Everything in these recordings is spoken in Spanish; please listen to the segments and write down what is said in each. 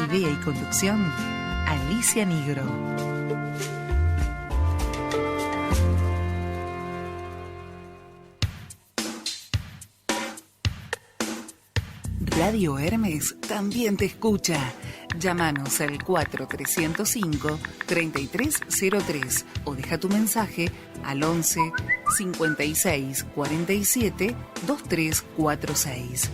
Idea y conducción, Alicia Nigro. Radio Hermes también te escucha. Llámanos al 4305-3303 o deja tu mensaje al 11 56 47 2346.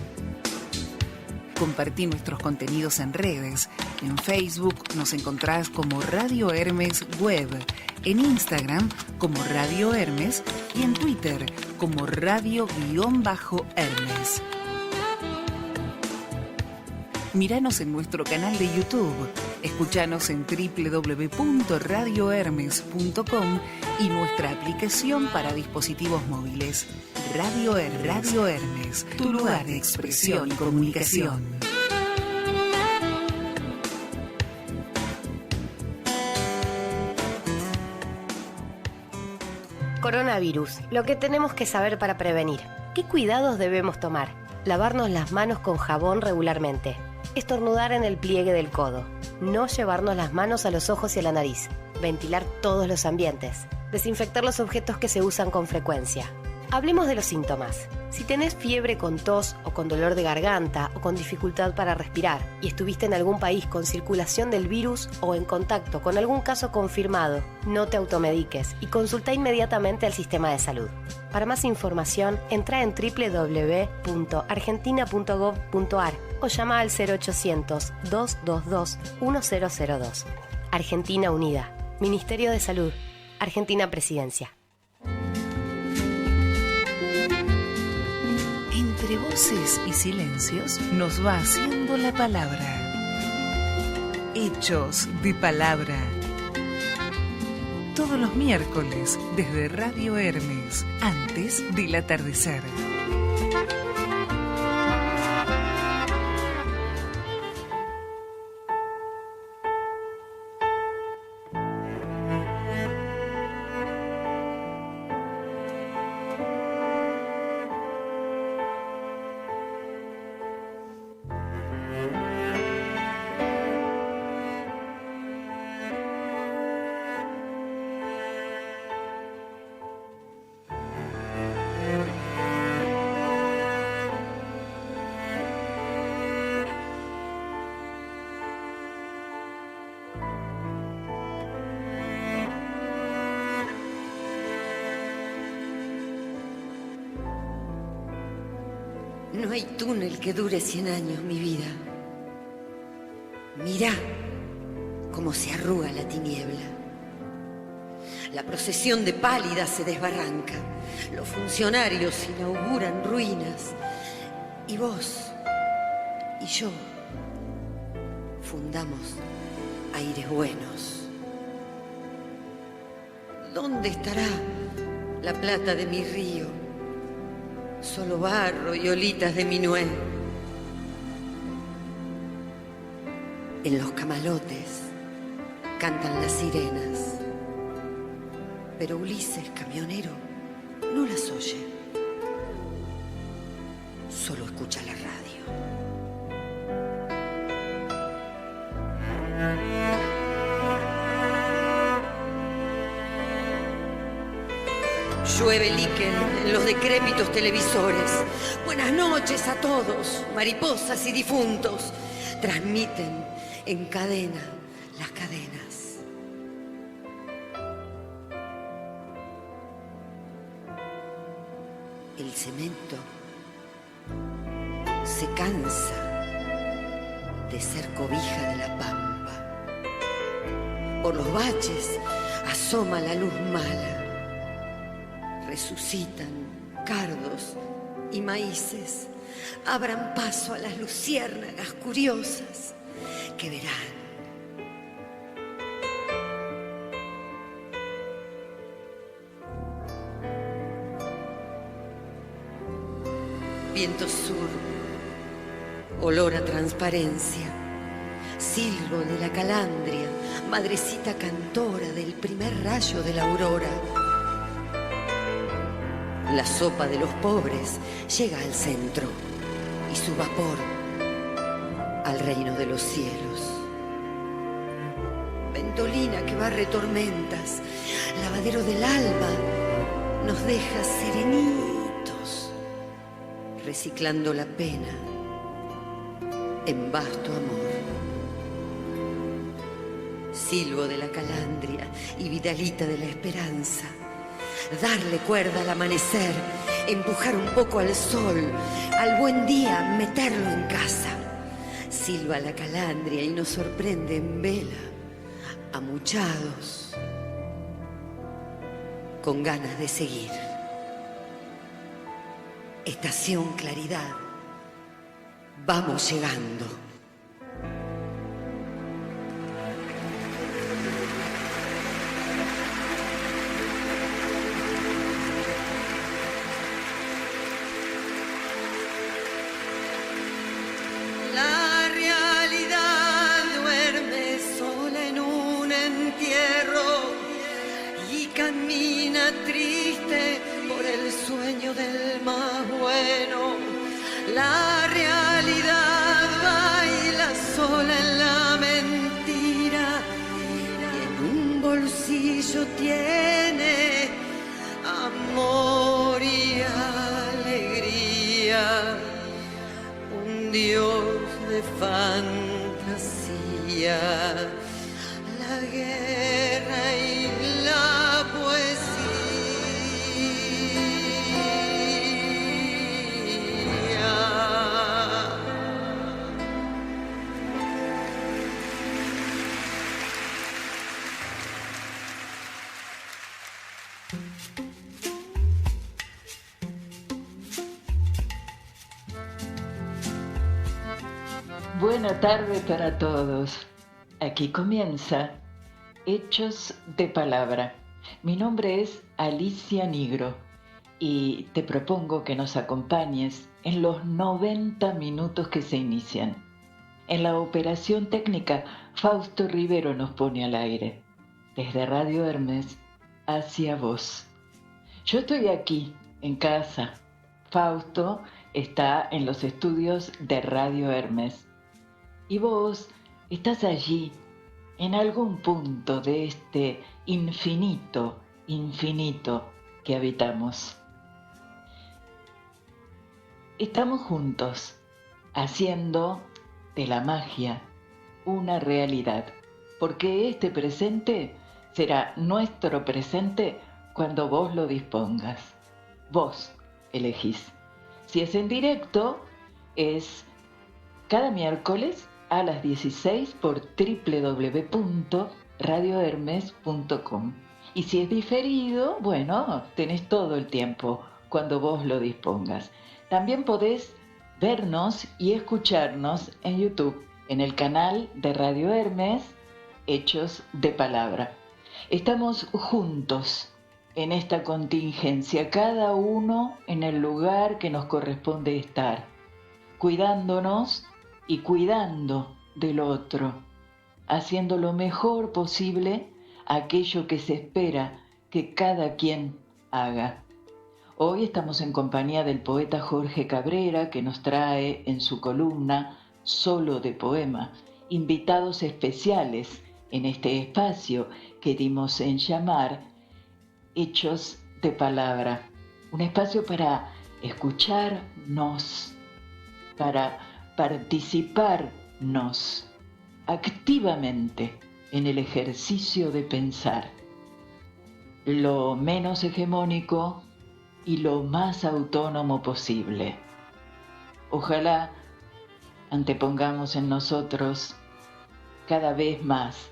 Compartí nuestros contenidos en redes. En Facebook nos encontrás como Radio Hermes Web, en Instagram como Radio Hermes y en Twitter como Radio-Hermes. Míranos en nuestro canal de YouTube, escuchanos en www.radiohermes.com y nuestra aplicación para dispositivos móviles. Radio Hermes, tu lugar de expresión y comunicación. Coronavirus, lo que tenemos que saber para prevenir. ¿Qué cuidados debemos tomar? Lavarnos las manos con jabón regularmente. Estornudar en el pliegue del codo. No llevarnos las manos a los ojos y a la nariz. Ventilar todos los ambientes. Desinfectar los objetos que se usan con frecuencia. Hablemos de los síntomas. Si tenés fiebre con tos o con dolor de garganta o con dificultad para respirar y estuviste en algún país con circulación del virus o en contacto con algún caso confirmado, no te automediques y consulta inmediatamente al sistema de salud. Para más información, entra en www.argentina.gov.ar o llama al 0800-222-1002. Argentina Unida. Ministerio de Salud. Argentina Presidencia. Entre voces y silencios nos va haciendo la palabra. Hechos de palabra. Todos los miércoles desde Radio Hermes, antes del atardecer. No hay túnel que dure 100 años, mi vida. Mirá cómo se arruga la tiniebla. La procesión de pálidas se desbarranca. Los funcionarios inauguran ruinas. Y vos y yo fundamos aires buenos. ¿Dónde estará la plata de mi río? Solo barro y olitas de minué. En los camalotes cantan las sirenas, pero Ulises, camionero, no las oye. Solo escucha la radio. Llueve líquen en los decrépitos televisores. Buenas noches a todos, mariposas y difuntos. Transmiten en cadena las cadenas. El cemento se cansa de ser cobija de la pampa. Por los baches asoma la luz mala. Resucitan cardos y maíces. Abran paso a las luciérnagas curiosas que verán. Viento sur, olor a transparencia, silbo de la calandria, madrecita cantora del primer rayo de la aurora. La sopa de los pobres llega al centro y su vapor al reino de los cielos. Ventolina que barre tormentas, lavadero del alba, nos deja serenitos, reciclando la pena en vasto amor. Silbo de la calandria y Vidalita de la esperanza, darle cuerda al amanecer, empujar un poco al sol, al buen día meterlo en casa. Silba la calandria y nos sorprende en vela, amuchados, con ganas de seguir. Estación Claridad, vamos llegando. La realidad duerme sola en un entierro y camina triste por el sueño del más bueno. La realidad baila sola en la mentira y en un bolsillo tiene amor y alegría. Un Dios de fantasía, la guerra y la poesía. Buena tarde para todos. Aquí comienza Hechos de Palabra. Mi nombre es Alicia Nigro y te propongo que nos acompañes en los 90 minutos que se inician. En la operación técnica, Fausto Rivero nos pone al aire. Desde Radio Hermes hacia vos. Yo estoy aquí, en casa. Fausto está en los estudios de Radio Hermes. Y vos estás allí, en algún punto de este infinito que habitamos. Estamos juntos, haciendo de la magia una realidad, porque este presente será nuestro presente cuando vos lo dispongas. Vos elegís. Si es en directo, es cada miércoles a las 16 por www.radiohermes.com. Y si es diferido, bueno, tenés todo el tiempo cuando vos lo dispongas. También podés vernos y escucharnos en YouTube, en el canal de Radio Hermes, Hechos de Palabra. Estamos juntos en esta contingencia, cada uno en el lugar que nos corresponde estar, cuidándonos y cuidando del otro, haciendo lo mejor posible aquello que se espera que cada quien haga. Hoy estamos en compañía del poeta Jorge Cabrera, que nos trae en su columna Solo de Poema invitados especiales en este espacio que dimos en llamar Hechos de Palabra, un espacio para escucharnos, para participarnos activamente en el ejercicio de pensar, lo menos hegemónico y lo más autónomo posible. Ojalá antepongamos en nosotros cada vez más,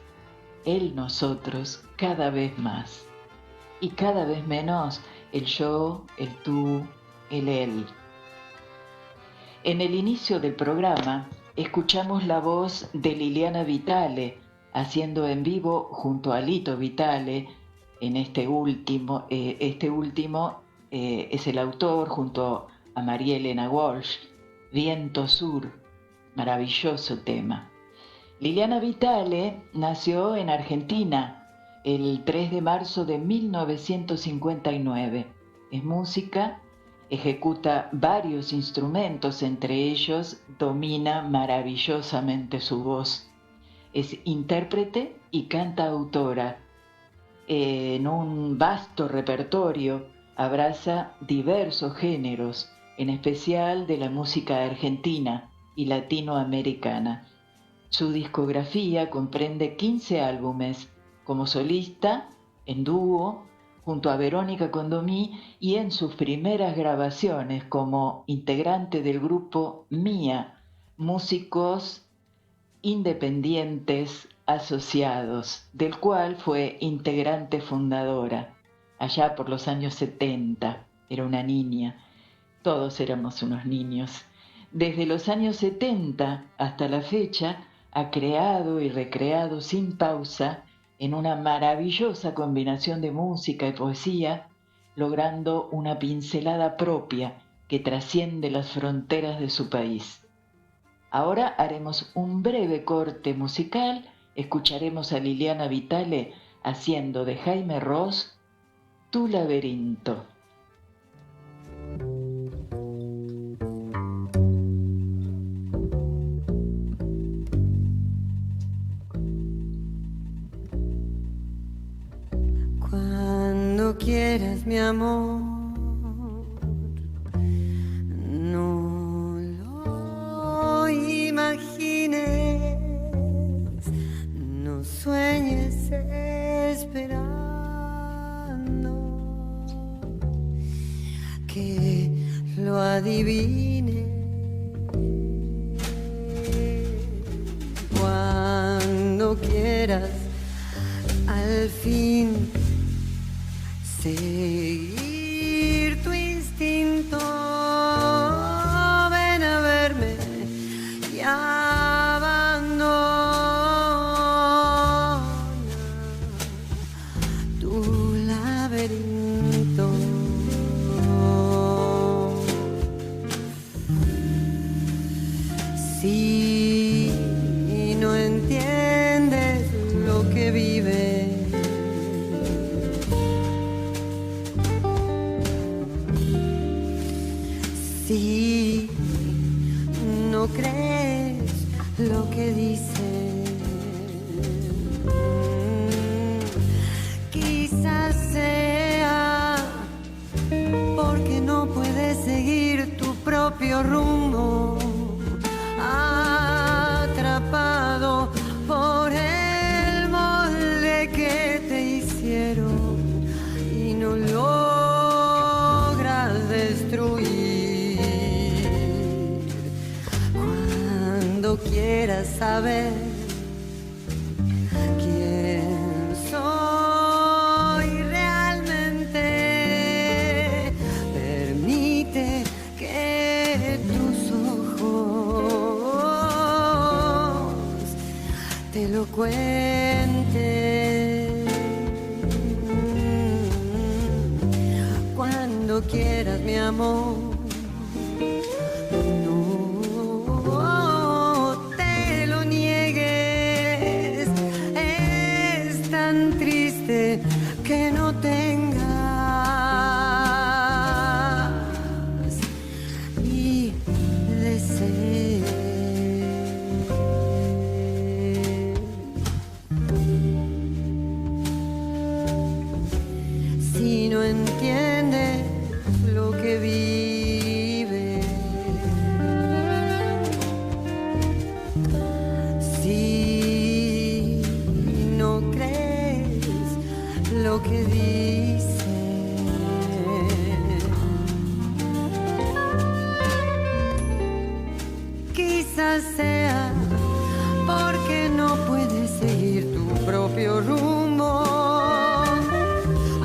el nosotros cada vez más, y cada vez menos el yo, el tú, el él. En el inicio del programa escuchamos la voz de Liliana Vitale haciendo en vivo junto a Lito Vitale. En este último es el autor junto a María Elena Walsh, Viento Sur, maravilloso tema. Liliana Vitale nació en Argentina el 3 de marzo de 1959. Es música, Ejecuta varios instrumentos, entre ellos domina maravillosamente su voz. Es intérprete y cantautora. En un vasto repertorio abraza diversos géneros, en especial de la música argentina y latinoamericana. Su discografía comprende 15 álbumes, como solista, en dúo, junto a Verónica Condomí y en sus primeras grabaciones como integrante del grupo Mía, músicos independientes asociados, del cual fue integrante fundadora, allá por los años 70, era una niña, todos éramos unos niños. Desde los años 70 hasta la fecha, ha creado y recreado sin pausa en una maravillosa combinación de música y poesía, logrando una pincelada propia que trasciende las fronteras de su país. Ahora haremos un breve corte musical, escucharemos a Liliana Vitale haciendo de Jaime Ross Tu laberinto. Cuando quieras, mi amor, no lo imagines, no sueñes esperando que lo adivine. Cuando quieras, al fin seguir tu instinto, ven a verme y abandona tu laberinto. Si no entiendes lo que vives, si no crees lo que dices, quizás sea porque no puedes seguir tu propio rumbo, atrapado por el molde que te hicieron y no logras destruir. Cuando quieras saber quién soy realmente, permite que tus ojos te lo cuenten. Cuando quieras, mi amor, que no tengas y desees. Si no entiendes lo que vives, si no crees lo que dice, quizás sea porque no puedes seguir tu propio rumbo,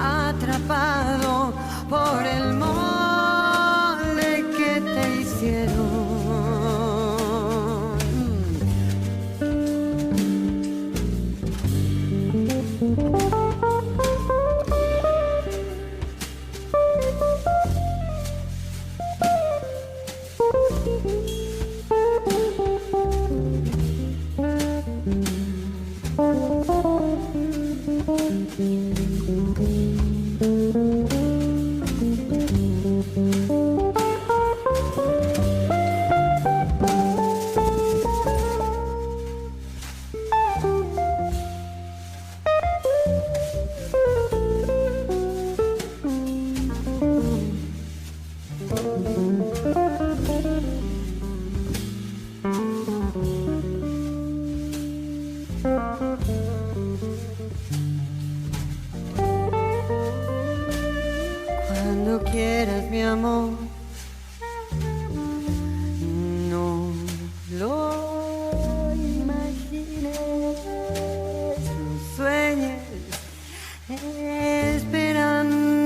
atrapado por el molde que te hicieron. amor. No lo imagines, no sueñes esperando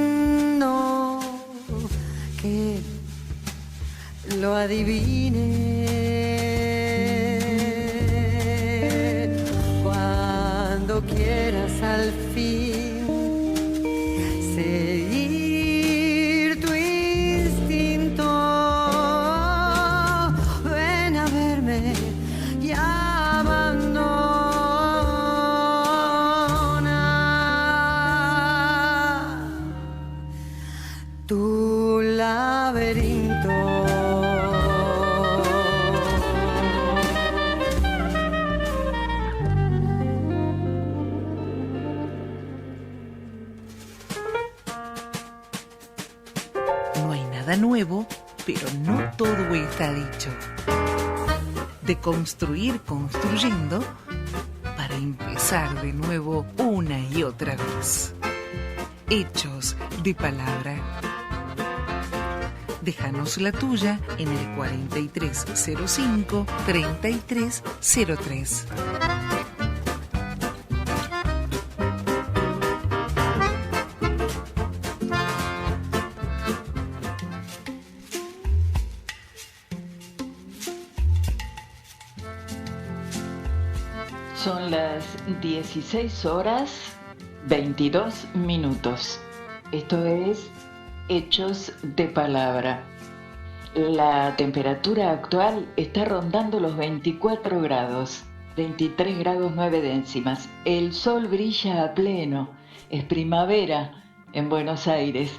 que lo adivine. Cuando quieras al fin seguir tu instinto, ven a verme y abandona tu laberinto. No hay nada nuevo, pero no todo está dicho. De construir construyendo para empezar de nuevo una y otra vez. Hechos de palabra. Déjanos la tuya en el 4305-3303. Son las 16:22. Esto es Hechos de Palabra. La temperatura actual está rondando los 24 grados, 23 grados 9 décimas. El sol brilla a pleno, es primavera en Buenos Aires.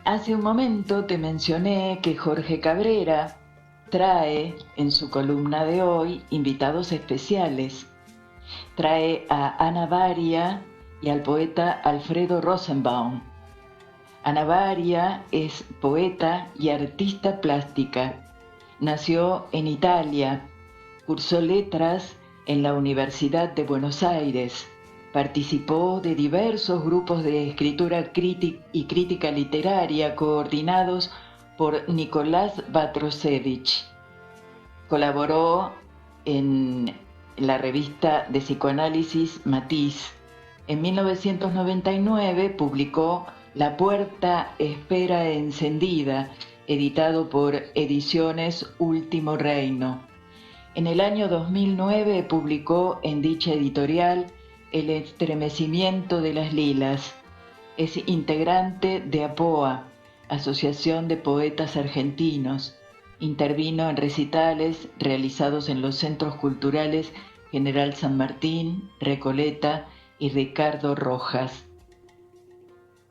Hace un momento te mencioné que Jorge Cabrera trae en su columna de hoy invitados especiales. Trae a Ana Baria y al poeta Alfredo Rosenbaum. Ana Baria es poeta y artista plástica. Nació en Italia, cursó letras en la Universidad de Buenos Aires, participó de diversos grupos de escritura y crítica literaria coordinados por Nicolás Batrosevich. Colaboró en la revista de psicoanálisis Matiz. En 1999 publicó La puerta espera encendida, editado por Ediciones Último Reino. En el año 2009 publicó en dicha editorial El estremecimiento de las lilas. Es integrante de APOA, Asociación de Poetas Argentinos. Intervino en recitales realizados en los centros culturales General San Martín, Recoleta y Ricardo Rojas.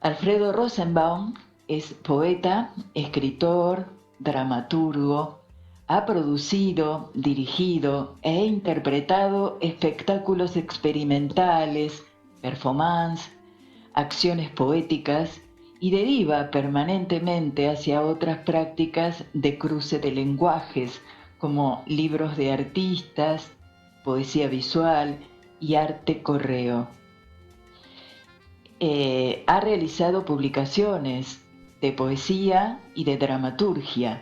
Alfredo Rosenbaum es poeta, escritor, dramaturgo. Ha producido, dirigido e interpretado espectáculos experimentales, performance, acciones poéticas y deriva permanentemente hacia otras prácticas de cruce de lenguajes, como libros de artistas, poesía visual y arte correo. Ha realizado publicaciones de poesía y de dramaturgia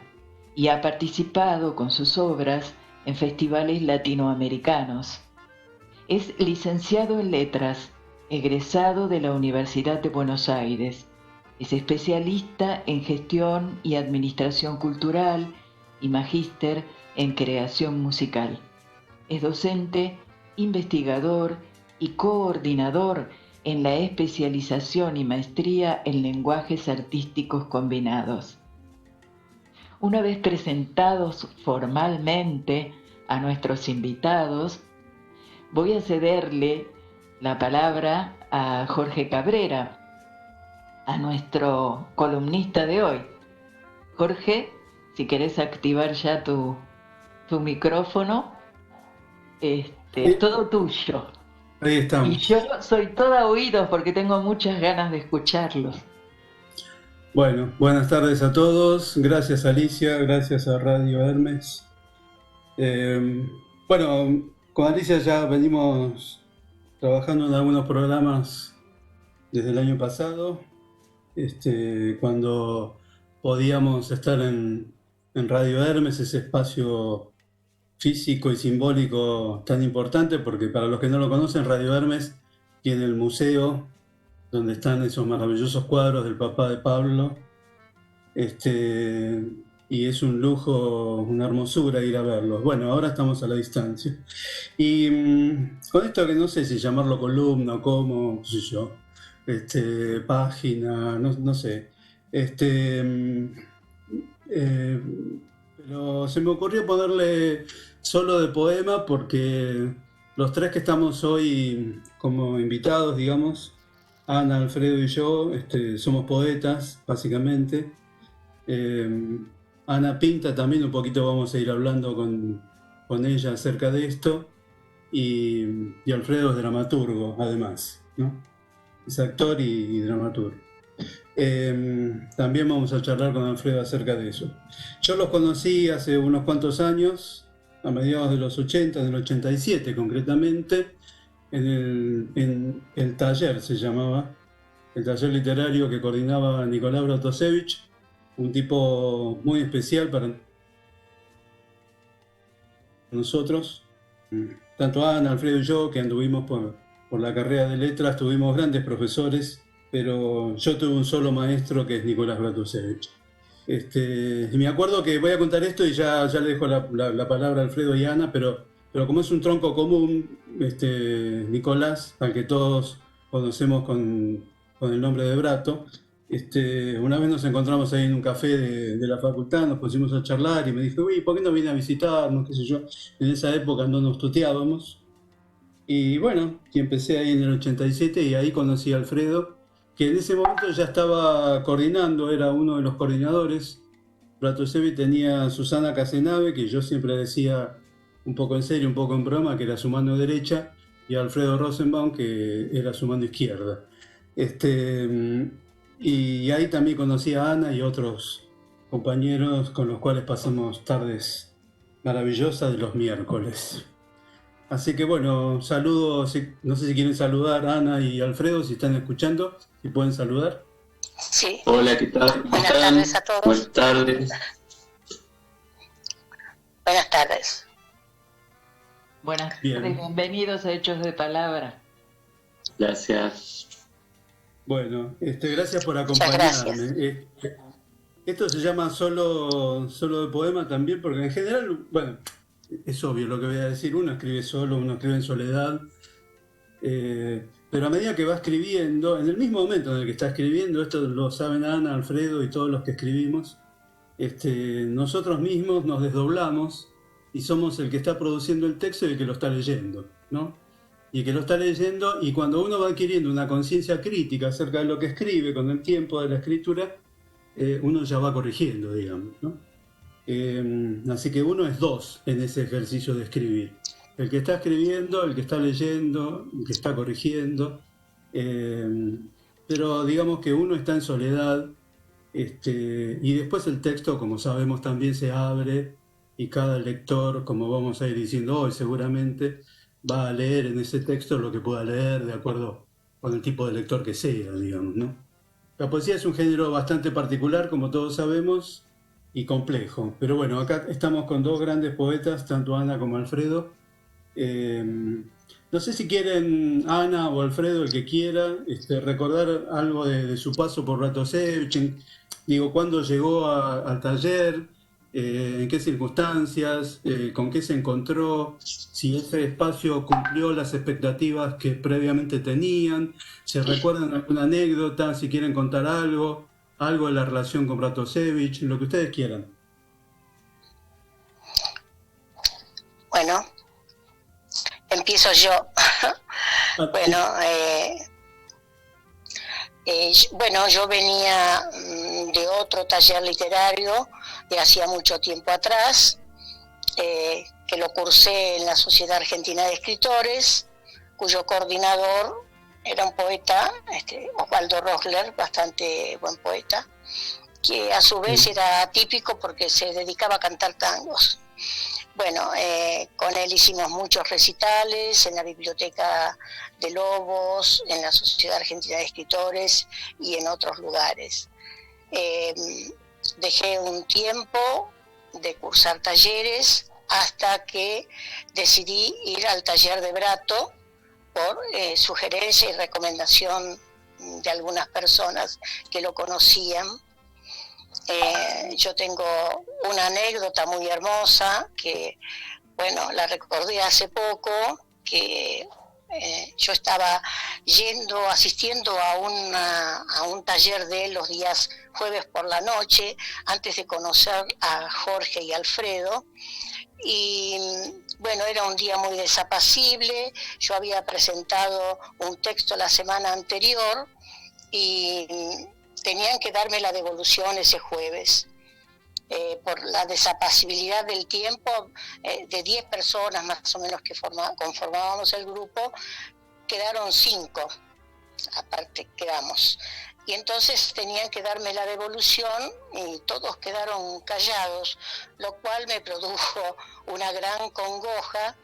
y ha participado con sus obras en festivales latinoamericanos. Es licenciado en letras, egresado de la Universidad de Buenos Aires. Es especialista en gestión y administración cultural y magíster en creación musical. Es docente, investigador y coordinador en la especialización y maestría en lenguajes artísticos combinados. Una vez presentados formalmente a nuestros invitados, voy a cederle la palabra a Jorge Cabrera, a nuestro columnista de hoy. Jorge, si querés activar ya tu micrófono, todo tuyo. Ahí estamos. Y yo soy toda oídos porque tengo muchas ganas de escucharlos. Bueno, buenas tardes a todos. Gracias Alicia, gracias a Radio Hermes. Bueno, con Alicia ya venimos trabajando en algunos programas desde el año pasado, cuando podíamos estar en Radio Hermes, ese espacio físico y simbólico tan importante, porque para los que no lo conocen, Radio Hermes tiene el museo donde están esos maravillosos cuadros del papá de Pablo, y es un lujo, una hermosura ir a verlos. Bueno, ahora estamos a la distancia. Y con esto que no sé si llamarlo columna o cómo, qué sé yo, página, no sé. Pero se me ocurrió ponerle solo de poema porque los tres que estamos hoy como invitados, digamos, Ana, Alfredo y yo, somos poetas, básicamente. Ana pinta también, un poquito vamos a ir hablando con ella acerca de esto. Y Alfredo es dramaturgo, además, ¿no? Es actor y dramaturgo. También vamos a charlar con Alfredo acerca de eso. Yo los conocí hace unos cuantos años, a mediados de los 80, del 87 concretamente, en el taller se llamaba, el taller literario que coordinaba Nicolás Bratosevich, un tipo muy especial para nosotros, tanto Ana, Alfredo y yo, que anduvimos por la carrera de letras, tuvimos grandes profesores, pero yo tuve un solo maestro que es Nicolás Bratosevich. Y me acuerdo que voy a contar esto y ya le dejo la palabra a Alfredo y Ana, pero como es un tronco común, Nicolás, al que todos conocemos con el nombre de Brato, una vez nos encontramos ahí en un café de la facultad, nos pusimos a charlar y me dijo, uy, ¿por qué no viene a visitarnos? Qué sé yo. En esa época no nos tuteábamos. Y bueno, y empecé ahí en el 87 y ahí conocí a Alfredo, que en ese momento ya estaba coordinando, era uno de los coordinadores. Bratosevich tenía a Susana Casenave, que yo siempre decía un poco en serio, un poco en broma, que era su mano derecha, y Alfredo Rosenbaum, que era su mano izquierda. Y ahí también conocí a Ana y otros compañeros con los cuales pasamos tardes maravillosas de los miércoles. Así que bueno, saludos, no sé si quieren saludar a Ana y Alfredo, si están escuchando, si pueden saludar. Sí. Hola, ¿qué tal? Buenas tardes a todos. Buenas tardes. Buenas tardes. Buenas tardes, bienvenidos a Hechos de Palabra. Gracias. Bueno, gracias por acompañarme. Esto se llama solo de poema también, porque en general, bueno, es obvio lo que voy a decir, uno escribe solo, uno escribe en soledad, pero a medida que va escribiendo, en el mismo momento en el que está escribiendo, esto lo saben Ana, Alfredo y todos los que escribimos, nosotros mismos nos desdoblamos y somos el que está produciendo el texto y el que lo está leyendo, ¿no? Y el que lo está leyendo, y cuando uno va adquiriendo una conciencia crítica acerca de lo que escribe con el tiempo de la escritura, uno ya va corrigiendo, digamos, ¿no? Así que uno es dos en ese ejercicio de escribir. El que está escribiendo, el que está leyendo, el que está corrigiendo. Pero digamos que uno está en soledad, y después el texto, como sabemos, también se abre y cada lector, como vamos a ir diciendo hoy seguramente, va a leer en ese texto lo que pueda leer de acuerdo con el tipo de lector que sea, digamos, ¿no? La poesía es un género bastante particular, como todos sabemos, y complejo. Pero bueno, acá estamos con dos grandes poetas, tanto Ana como Alfredo. No sé si quieren, Ana o Alfredo, el que quiera, recordar algo de su paso por Bratosevich, digo, cuándo llegó al taller, en qué circunstancias, con qué se encontró, si ese espacio cumplió las expectativas que previamente tenían, se recuerdan alguna anécdota, si quieren contar algo de la relación con Bratosevich, lo que ustedes quieran. Bueno, empiezo yo. Bueno, yo venía de otro taller literario de hacía mucho tiempo atrás, que lo cursé en la Sociedad Argentina de Escritores, cuyo coordinador era un poeta, Osvaldo Rosler, bastante buen poeta, que a su vez era atípico porque se dedicaba a cantar tangos. Bueno, con él hicimos muchos recitales en la Biblioteca de Lobos, en la Sociedad Argentina de Escritores y en otros lugares. dejé un tiempo de cursar talleres hasta que decidí ir al taller de Brato por sugerencia y recomendación de algunas personas que lo conocían. Yo tengo una anécdota muy hermosa que, bueno, la recordé hace poco, que yo estaba asistiendo a un taller de él los días jueves por la noche, antes de conocer a Jorge y Alfredo, y bueno, era un día muy desapacible. Yo había presentado un texto la semana anterior y tenían que darme la devolución ese jueves. Por la desapacibilidad del tiempo, de 10 personas más o menos que conformábamos el grupo, quedaron 5, aparte quedamos. Y entonces tenían que darme la devolución y todos quedaron callados, lo cual me produjo una gran congoja,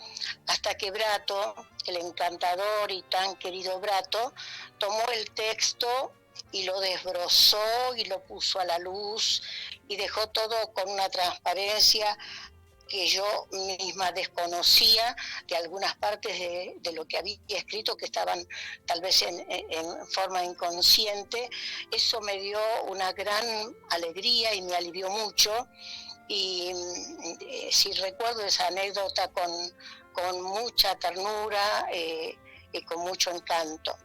hasta que Brato, el encantador y tan querido Brato, tomó el texto y lo desbrozó y lo puso a la luz y dejó todo con una transparencia que yo misma desconocía de algunas partes de lo que había escrito, que estaban tal vez en forma inconsciente. Eso me dio una gran alegría y me alivió mucho, y sí recuerdo esa anécdota con mucha ternura y con mucho encanto.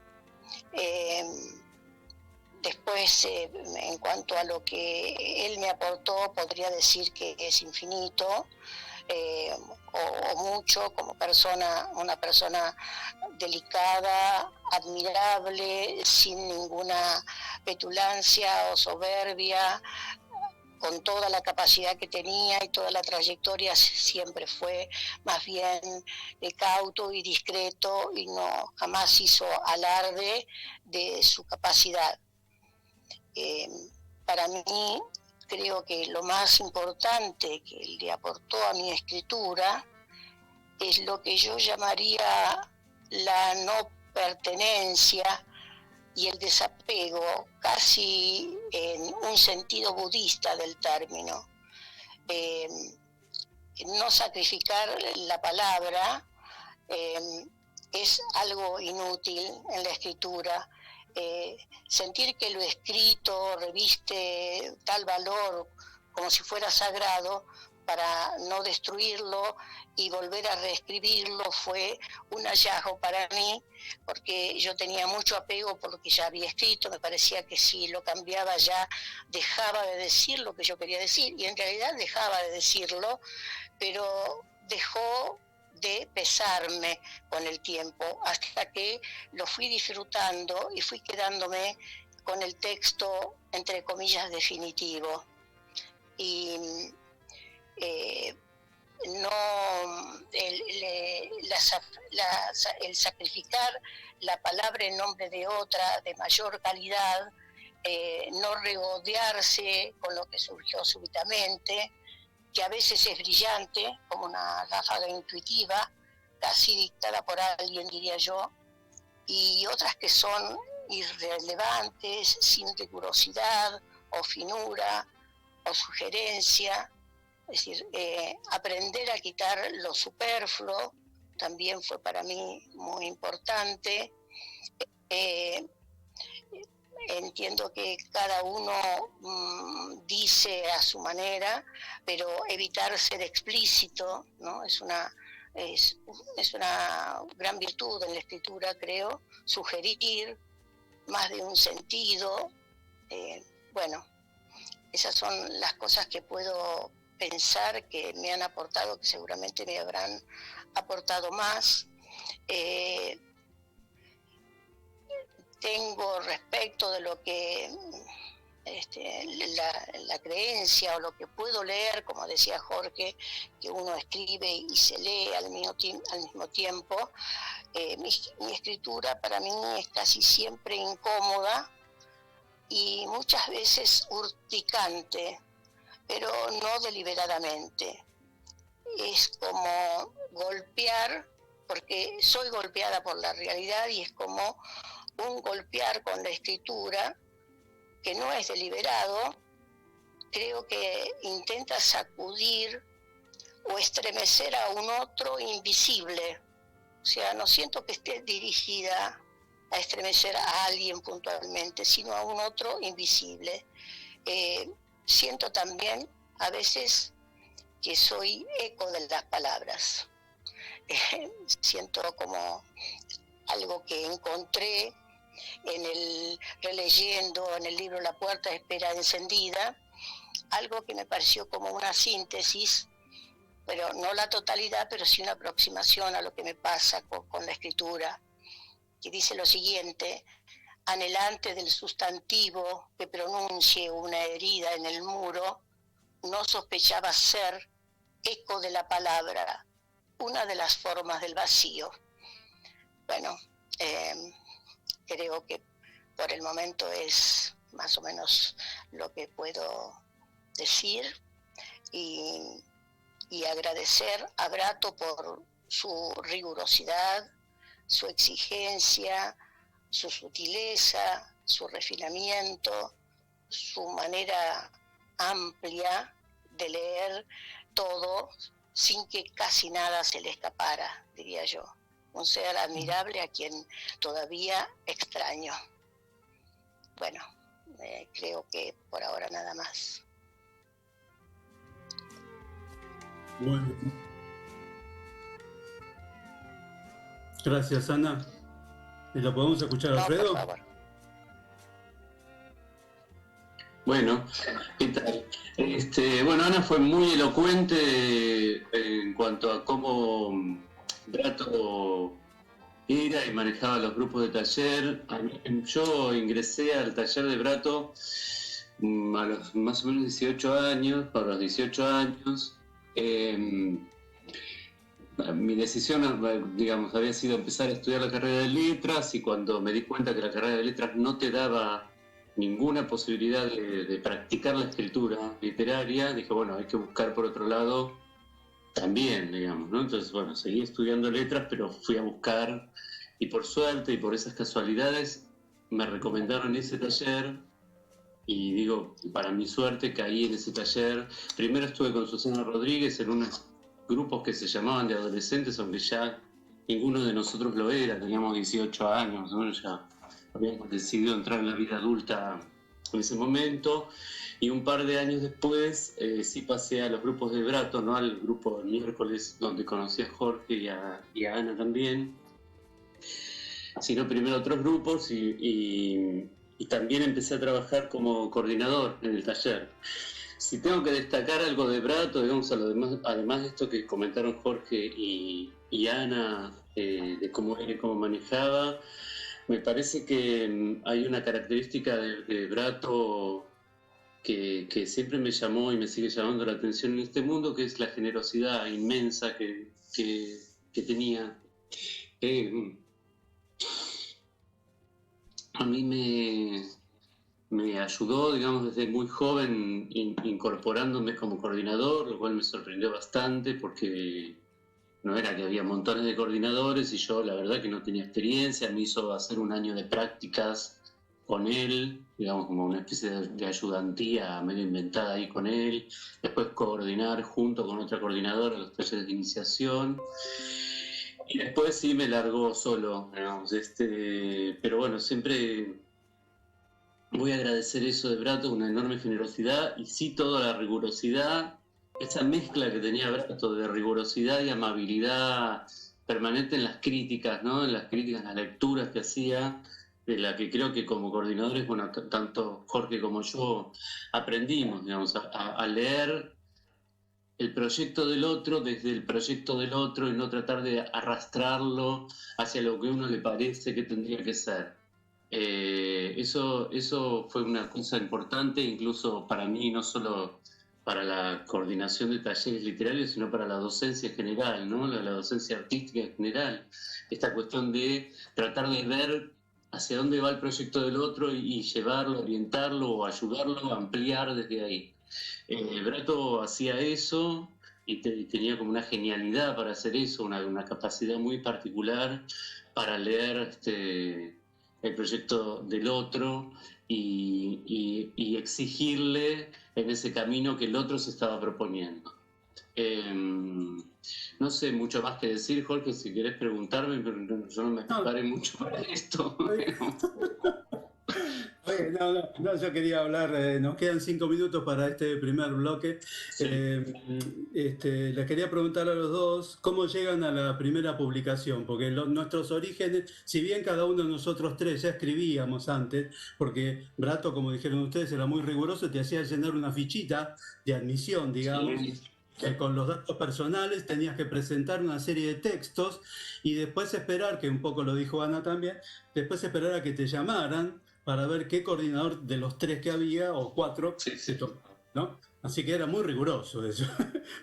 Después, en cuanto a lo que él me aportó, podría decir que es infinito, o mucho, como persona, una persona delicada, admirable, sin ninguna petulancia o soberbia, con toda la capacidad que tenía y toda la trayectoria. Siempre fue más bien cauto y discreto, y no jamás hizo alarde de su capacidad. Para mí, creo que lo más importante que él le aportó a mi escritura es lo que yo llamaría la no pertenencia y el desapego, casi en un sentido budista del término. No sacrificar la palabra es algo inútil en la escritura. Sentir que lo escrito reviste tal valor como si fuera sagrado, para no destruirlo y volver a reescribirlo, fue un hallazgo para mí, porque yo tenía mucho apego por lo que ya había escrito. Me parecía que si lo cambiaba ya dejaba de decir lo que yo quería decir, y en realidad dejaba de decirlo, pero dejó de pesarme con el tiempo, hasta que lo fui disfrutando y fui quedándome con el texto, entre comillas, definitivo. Y el sacrificar la palabra en nombre de otra de mayor calidad, no regodearse con lo que surgió súbitamente, que a veces es brillante, como una ráfaga intuitiva, casi dictada por alguien, diría yo, y otras que son irrelevantes, sin rigurosidad o finura o sugerencia. Es decir, aprender a quitar lo superfluo también fue para mí muy importante. Entiendo que cada uno dice a su manera, pero evitar ser explícito, ¿no? Es una gran virtud en la escritura, creo. Sugerir más de un sentido. Bueno, esas son las cosas que puedo pensar que me han aportado, que seguramente me habrán aportado más. Tengo respecto de lo que la creencia o lo que puedo leer, como decía Jorge, que uno escribe y se lee al mismo tiempo. Mi escritura para mí es casi siempre incómoda y muchas veces urticante, pero no deliberadamente. Es como golpear, porque soy golpeada por la realidad, y es como un golpear con la escritura que no es deliberado, creo que intenta sacudir o estremecer a un otro invisible. O sea, no siento que esté dirigida a estremecer a alguien puntualmente, sino a un otro invisible. Siento también a veces que soy eco de las palabras. Siento como algo que encontré releyendo en el libro La puerta de espera encendida, algo que me pareció como una síntesis, pero no la totalidad, pero sí una aproximación a lo que me pasa con la escritura, que dice lo siguiente: anhelante del sustantivo que pronuncie una herida en el muro, no sospechaba ser eco de la palabra, una de las formas del vacío. Bueno, creo que por el momento es más o menos lo que puedo decir, y agradecer a Brato por su rigurosidad, su exigencia, su sutileza, su refinamiento, su manera amplia de leer todo sin que casi nada se le escapara, diría yo. Un ser admirable a quien todavía extraño. Bueno, creo que por ahora nada más. Bueno. Gracias, Ana. ¿Lo podemos escuchar, Alfredo? Por favor. Bueno, ¿qué tal? Bueno, Ana fue muy elocuente en cuanto a cómo Brato era y manejaba los grupos de taller. Yo ingresé al taller de Brato a los más o menos 18 años, para los 18 años. Mi decisión, digamos, había sido empezar a estudiar la carrera de letras, y cuando me di cuenta que la carrera de letras no te daba ninguna posibilidad de practicar la escritura literaria, dije, bueno, hay que buscar por otro lado también, digamos, ¿no? Entonces, bueno, seguí estudiando letras, pero fui a buscar, y por suerte y por esas casualidades me recomendaron ese taller, y digo, para mi suerte caí en ese taller. Primero estuve con Susana Rodríguez en unos grupos que se llamaban de adolescentes, aunque ya ninguno de nosotros lo era, teníamos 18 años, ¿no? Ya habíamos decidido entrar en la vida adulta en ese momento, y un par de años después sí pasé a los grupos de Brato, ¿no? Al grupo del miércoles, donde conocí a Jorge y a Ana también, sino primero otros grupos, y también empecé a trabajar como coordinador en el taller. Si tengo que destacar algo de Brato, digamos, además de esto que comentaron Jorge y Ana, de cómo era y cómo manejaba, me parece que hay una característica de Brato que siempre me llamó y me sigue llamando la atención en este mundo, que es la generosidad inmensa que tenía. A mí me ayudó, digamos, desde muy joven, incorporándome como coordinador, lo cual me sorprendió bastante, porque no era que había montones de coordinadores y yo la verdad que no tenía experiencia. Me hizo hacer un año de prácticas con él, digamos, como una especie de ayudantía medio inventada ahí con él, después coordinar junto con otra coordinadora los talleres de iniciación, y después sí me largó solo, digamos, pero bueno, siempre voy a agradecer eso de Brato, una enorme generosidad, y sí toda la rigurosidad, esa mezcla que tenía Brato de rigurosidad y amabilidad permanente en las críticas, ¿no? En las críticas, en las lecturas que hacía, de la que creo que como coordinadores, bueno, tanto Jorge como yo aprendimos, digamos, a leer el proyecto del otro desde el proyecto del otro, y no tratar de arrastrarlo hacia lo que a uno le parece que tendría que ser. Eso fue una cosa importante, incluso para mí, no solo para la coordinación de talleres literarios, sino para la docencia en general, ¿no? La docencia artística en general. Esta cuestión de tratar de ver hacia dónde va el proyecto del otro y llevarlo, orientarlo o ayudarlo a ampliar desde ahí. Brato hacía eso y tenía como una genialidad para hacer eso, una capacidad muy particular para leer el proyecto del otro y exigirle en ese camino que el otro se estaba proponiendo. No sé mucho más que decir, Jorge, si querés preguntarme, pero yo no me preparé mucho para esto. No, yo quería hablar, nos quedan 5 minutos para este primer bloque. Sí. Les quería preguntar a los dos cómo llegan a la primera publicación, porque nuestros orígenes, si bien cada uno de nosotros tres ya escribíamos antes, porque Brato, como dijeron ustedes, era muy riguroso, te hacía llenar una fichita de admisión, digamos. Sí. Con los datos personales tenías que presentar una serie de textos y después esperar, que un poco lo dijo Ana también, después esperar a que te llamaran para ver qué coordinador de los 3 que había, o 4, Sí. ¿no? Así que era muy riguroso eso.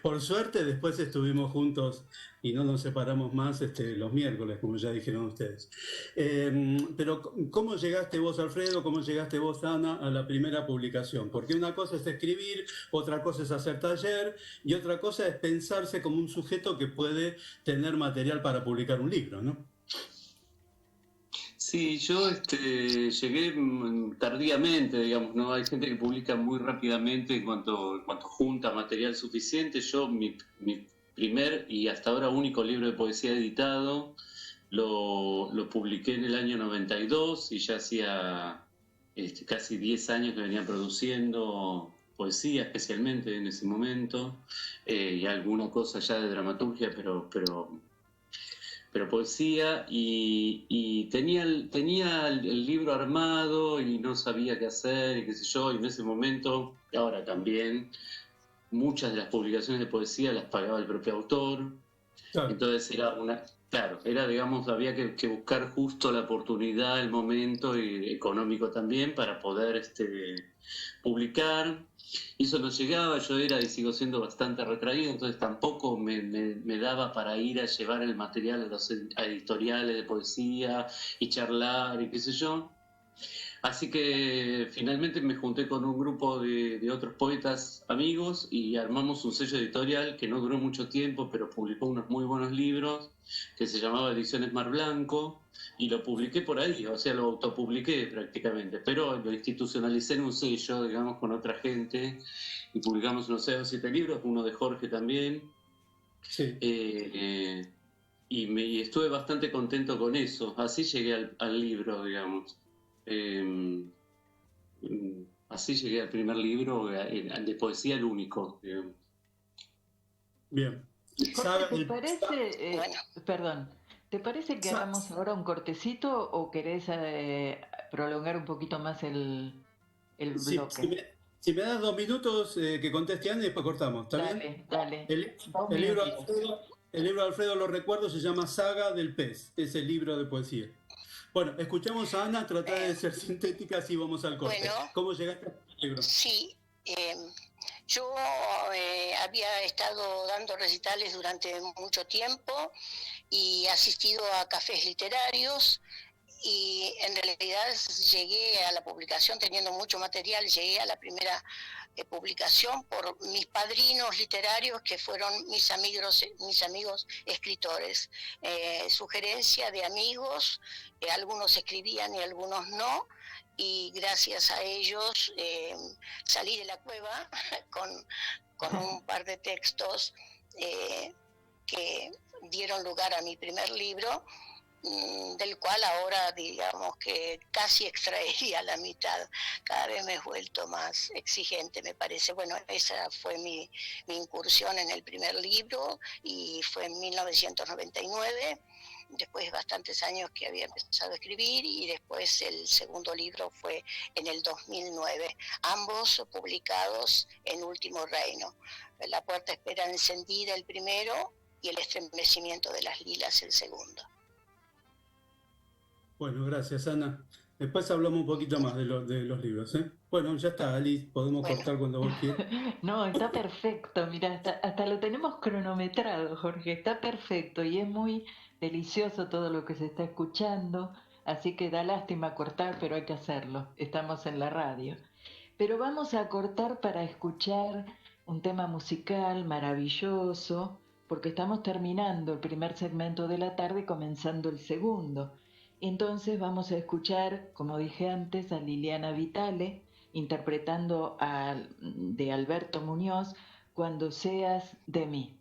Por suerte después estuvimos juntos y no nos separamos más los miércoles, como ya dijeron ustedes. Pero ¿cómo llegaste vos, Alfredo? ¿Cómo llegaste vos, Ana, a la primera publicación? Porque una cosa es escribir, otra cosa es hacer taller y otra cosa es pensarse como un sujeto que puede tener material para publicar un libro, ¿no? Sí, yo llegué tardíamente, digamos, ¿no? Hay gente que publica muy rápidamente en cuanto junta material suficiente. Yo, mi primer y hasta ahora único libro de poesía editado, lo publiqué en el año 92 y ya hacía casi 10 años que venía produciendo poesía, especialmente en ese momento, y alguna cosa ya de dramaturgia, pero poesía, y tenía el libro armado y no sabía qué hacer y qué sé yo, y en ese momento, y ahora también, muchas de las publicaciones de poesía las pagaba el propio autor. Claro. Entonces era, digamos, había que buscar justo la oportunidad, el momento y económico también para poder publicar. Y eso no llegaba, yo era y sigo siendo bastante retraído, entonces tampoco me daba para ir a llevar el material a editoriales de poesía y charlar y qué sé yo. Así que finalmente me junté con un grupo de otros poetas amigos y armamos un sello editorial que no duró mucho tiempo, pero publicó unos muy buenos libros, que se llamaba Ediciones Mar Blanco, y lo publiqué por ahí, o sea, lo autopubliqué prácticamente, pero lo institucionalicé en un sello, digamos, con otra gente, y publicamos unos 6 o 7 libros, uno de Jorge también. Sí. Y estuve bastante contento con eso, así llegué al libro, digamos. Así llegué al primer libro de poesía, el único, digamos. Bien. Jorge, ¿te parece, perdón, ¿te parece que hagamos ahora un cortecito o querés prolongar un poquito más el bloque? Si me das 2 minutos que conteste Ana y después cortamos, ¿está bien? Dale. El libro de Alfredo, lo recuerdo, se llama Saga del Pez, es el libro de poesía. Bueno, escuchamos a Ana, tratar de ser sintética, así vamos al corte. Bueno, ¿Cómo llegaste al libro? Sí, yo había estado dando recitales durante mucho tiempo y asistido a cafés literarios, y en realidad llegué a la publicación teniendo mucho material, llegué a la primera publicación por mis padrinos literarios, que fueron mis amigos escritores. Sugerencia de amigos, algunos escribían y algunos no, y gracias a ellos salí de la cueva con un par de textos que dieron lugar a mi primer libro, del cual ahora digamos que casi extraería la mitad. Cada vez me he vuelto más exigente, me parece. Bueno, esa fue mi incursión en el primer libro, y fue en 1999, después de bastantes años que había empezado a escribir, y después el segundo libro fue en el 2009, ambos publicados en Último Reino. La puerta espera encendida, el primero, y el estremecimiento de las lilas, el segundo. Bueno, gracias, Ana. Después hablamos un poquito más de los libros, ¿eh? Bueno, ya está, Alice, podemos cortar cuando vos quieras. No, está perfecto, mira, hasta lo tenemos cronometrado, Jorge, está perfecto y es muy delicioso todo lo que se está escuchando, así que da lástima cortar, pero hay que hacerlo, estamos en la radio. Pero vamos a cortar para escuchar un tema musical maravilloso, porque estamos terminando el primer segmento de la tarde y comenzando el segundo. Entonces vamos a escuchar, como dije antes, a Liliana Vitale interpretando de Alberto Muñoz, Cuando seas de mí.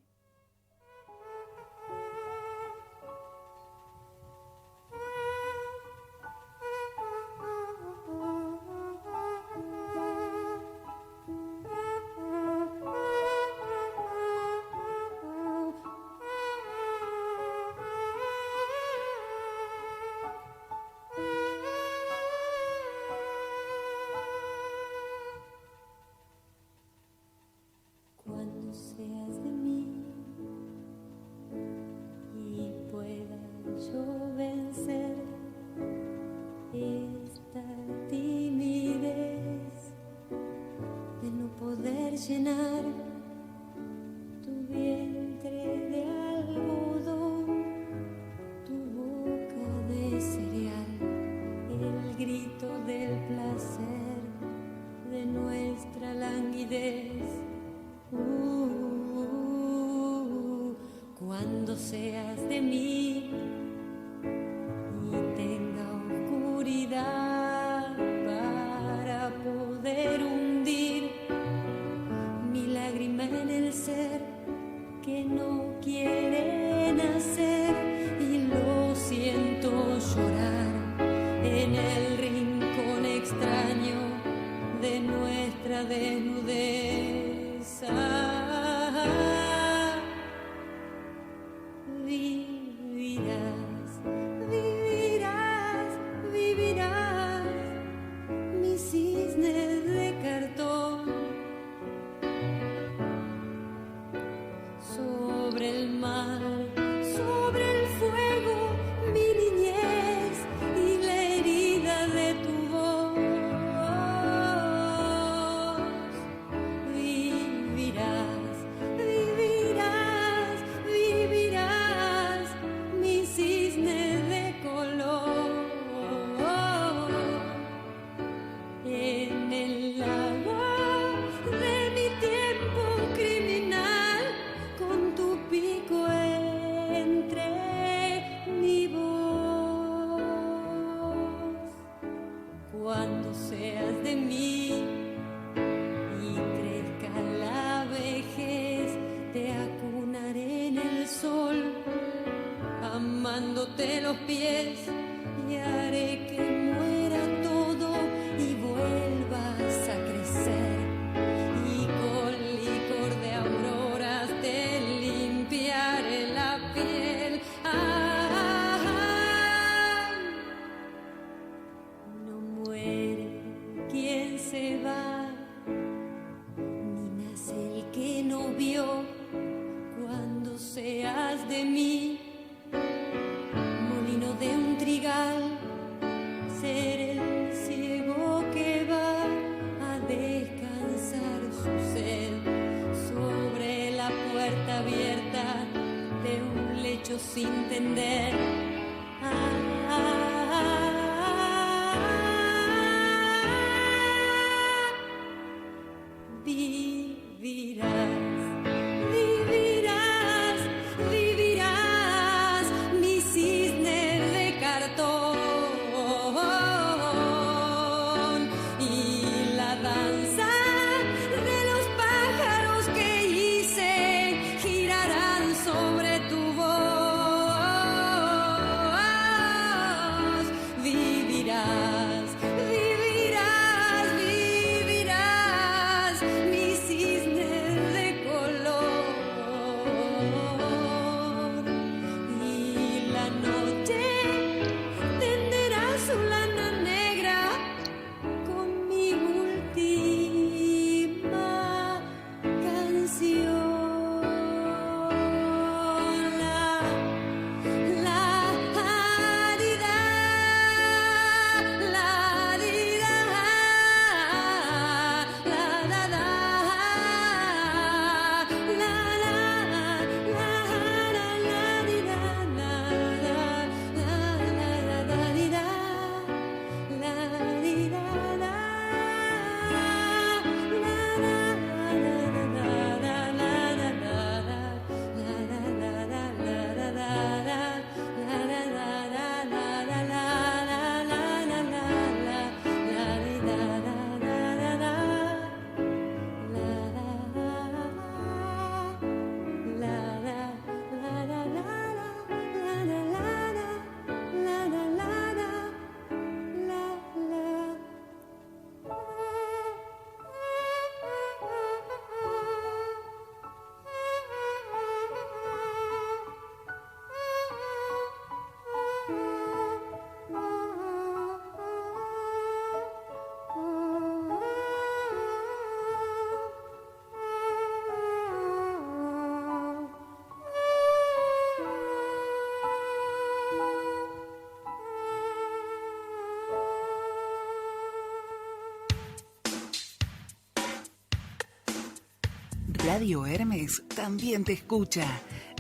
Radio Hermes también te escucha.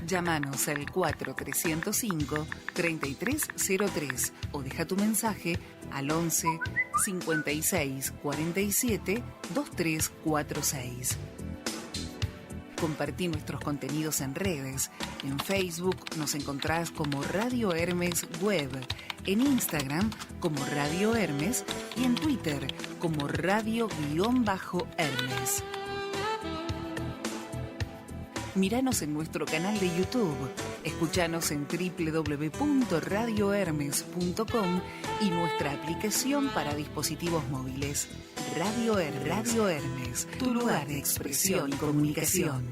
Llámanos al 4305-3303 o deja tu mensaje al 11 56 47 2346. Compartí nuestros contenidos en redes. En Facebook nos encontrás como Radio Hermes Web, en Instagram como Radio Hermes y en Twitter como Radio-Hermes. Míranos en nuestro canal de YouTube, escuchanos en www.radiohermes.com y nuestra aplicación para dispositivos móviles. Radio Hermes, tu lugar de expresión y comunicación.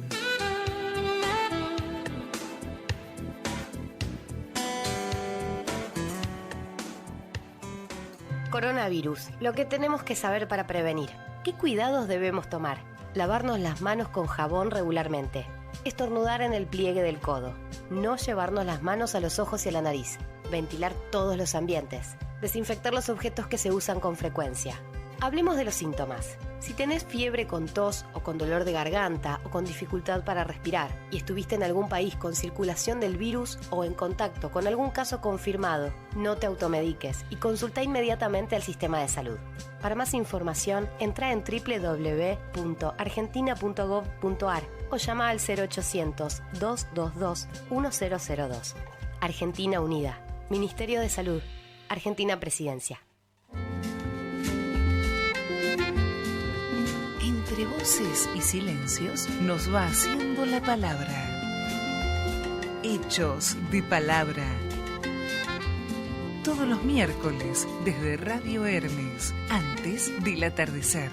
Coronavirus. Lo que tenemos que saber para prevenir. ¿Qué cuidados debemos tomar? Lavarnos las manos con jabón regularmente. Estornudar en el pliegue del codo. No llevarnos las manos a los ojos y a la nariz. Ventilar todos los ambientes. Desinfectar los objetos que se usan con frecuencia. Hablemos de los síntomas. Si tenés fiebre con tos o con dolor de garganta o con dificultad para respirar y estuviste en algún país con circulación del virus o en contacto con algún caso confirmado, no te automediques y consulta inmediatamente al sistema de salud. Para más información, entra en www.argentina.gov.ar o llama al 0800-222-1002. Argentina Unida. Ministerio de Salud. Argentina Presidencia. Entre voces y silencios nos va haciendo la palabra. Hechos de palabra. Todos los miércoles desde Radio Hermes, antes del atardecer.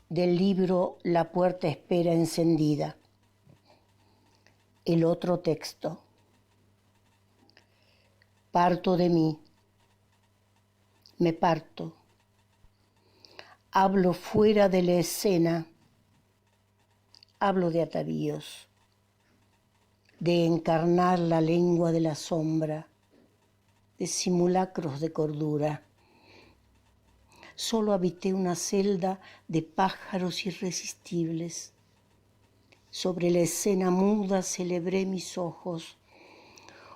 Del libro La puerta espera encendida. El otro texto. Parto de mí. Me parto. Hablo fuera de la escena. Hablo de atavíos, de encarnar la lengua de la sombra, de simulacros de cordura. Solo habité una celda de pájaros irresistibles. Sobre la escena muda celebré mis ojos.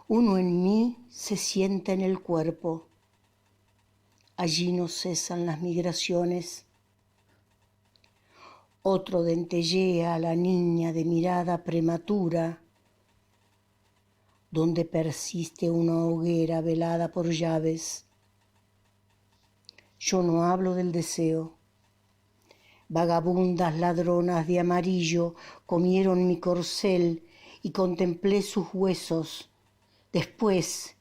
Uno en mí se sienta en el cuerpo. Allí no cesan las migraciones. Otro dentellea a la niña de mirada prematura, donde persiste una hoguera velada por llaves. Yo no hablo del deseo. Vagabundas ladronas de amarillo comieron mi corcel y contemplé sus huesos. Después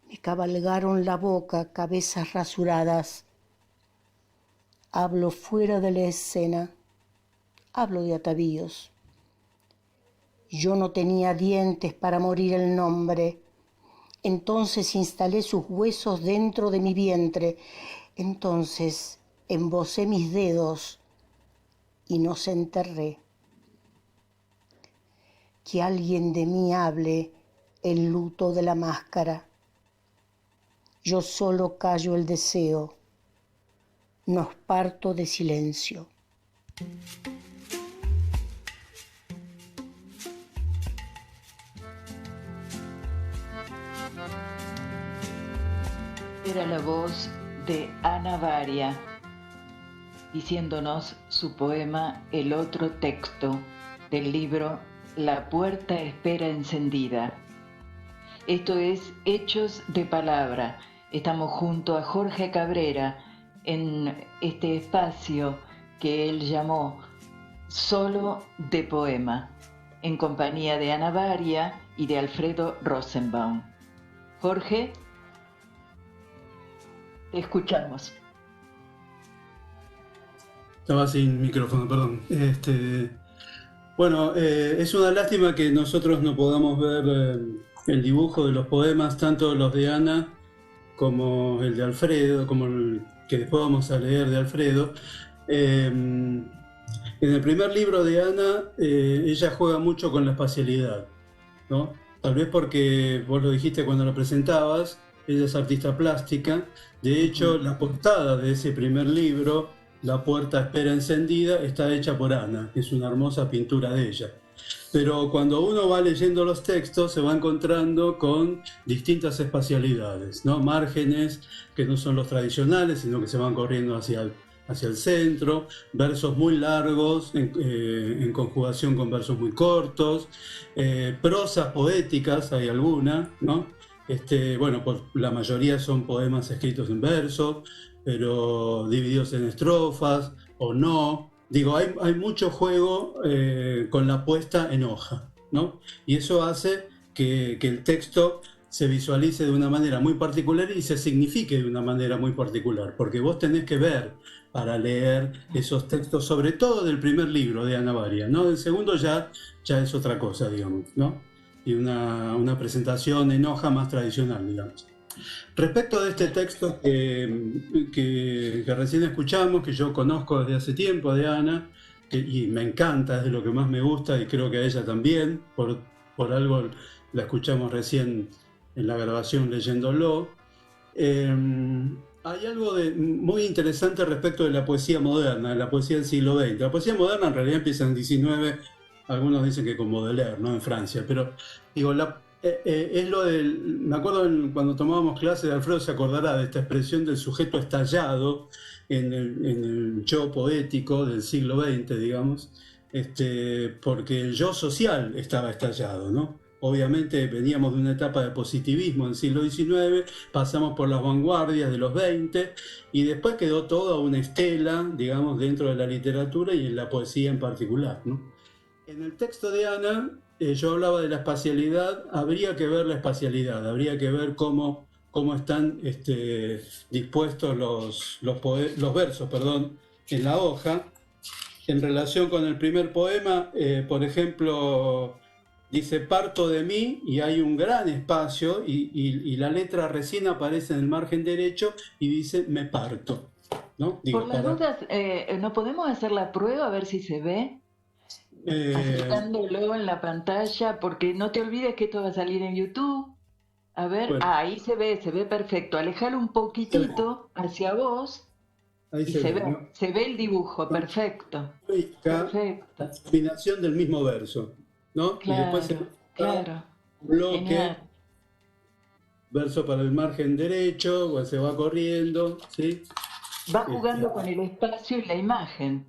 me cabalgaron la boca cabezas rasuradas. Hablo fuera de la escena. Hablo de atavíos. Yo no tenía dientes para morir el nombre. Entonces instalé sus huesos dentro de mi vientre. Entonces embocé mis dedos y nos enterré. Que alguien de mí hable el luto de la máscara. Yo solo callo el deseo. Nos parto de silencio. Era la voz de Ana Varia, diciéndonos su poema El otro texto del libro La puerta espera encendida. Esto es Hechos de Palabra. Estamos junto a Jorge Cabrera en este espacio que él llamó Solo de Poema, en compañía de Ana Varia y de Alfredo Rosenbaum. Jorge, te escuchamos. Estaba sin micrófono, perdón. Bueno, es una lástima que nosotros no podamos ver el dibujo de los poemas, tanto los de Ana como el de Alfredo, como el que después vamos a leer de Alfredo. En el primer libro de Ana, ella juega mucho con la espacialidad, ¿no? Tal vez porque vos lo dijiste cuando lo presentabas, ella es artista plástica. De hecho, la portada de ese primer libro, La puerta espera encendida, está hecha por Ana, que es una hermosa pintura de ella. Pero cuando uno va leyendo los textos se va encontrando con distintas espacialidades, ¿no? Márgenes que no son los tradicionales, sino que se van corriendo hacia el centro, versos muy largos en conjugación con versos muy cortos, prosas poéticas, hay alguna, ¿no? Bueno, la mayoría son poemas escritos en verso, pero divididos en estrofas o no. Digo, hay mucho juego con la puesta en hoja, ¿no? Y eso hace que el texto se visualice de una manera muy particular y se signifique de una manera muy particular, porque vos tenés que ver para leer esos textos, sobre todo del primer libro de Ana Baria, ¿no? Del segundo ya es otra cosa, digamos, ¿no? Y una presentación en hoja más tradicional, digamos. Respecto de este texto que recién escuchamos, que yo conozco desde hace tiempo de Ana, y me encanta, es de lo que más me gusta, y creo que a ella también, por algo la escuchamos recién en la grabación leyéndolo. Hay algo muy interesante respecto de la poesía moderna, de la poesía del siglo XX. La poesía moderna en realidad empieza en el XIX, algunos dicen que con Baudelaire, ¿no? En Francia, pero digo, es lo del... Me acuerdo cuando tomábamos clases, Alfredo se acordará de esta expresión del sujeto estallado en el yo poético del siglo XX, digamos, porque el yo social estaba estallado, ¿no? Obviamente veníamos de una etapa de positivismo en el siglo XIX, pasamos por las vanguardias de los 20 y después quedó toda una estela, digamos, dentro de la literatura y en la poesía en particular, ¿no? En el texto de Ana, yo hablaba de la espacialidad, habría que ver la espacialidad, habría que ver cómo están dispuestos los versos, en la hoja. En relación con el primer poema, por ejemplo, dice parto de mí y hay un gran espacio y la letra recién aparece en el margen derecho y dice me parto, ¿no? Digo, por las dudas, ¿no podemos hacer la prueba a ver si se ve? Acercándolo en la pantalla, porque no te olvides que esto va a salir en YouTube. A ver, bueno. Ahí se ve perfecto. Alejalo un poquitito hacia vos ahí y se ve, ¿no? Se ve el dibujo, perfecto. Perfecto. La combinación del mismo verso, ¿no? Claro, y después claro. Bloque, genial. Verso para el margen derecho, se va corriendo, ¿sí? Va jugando con el espacio y la imagen.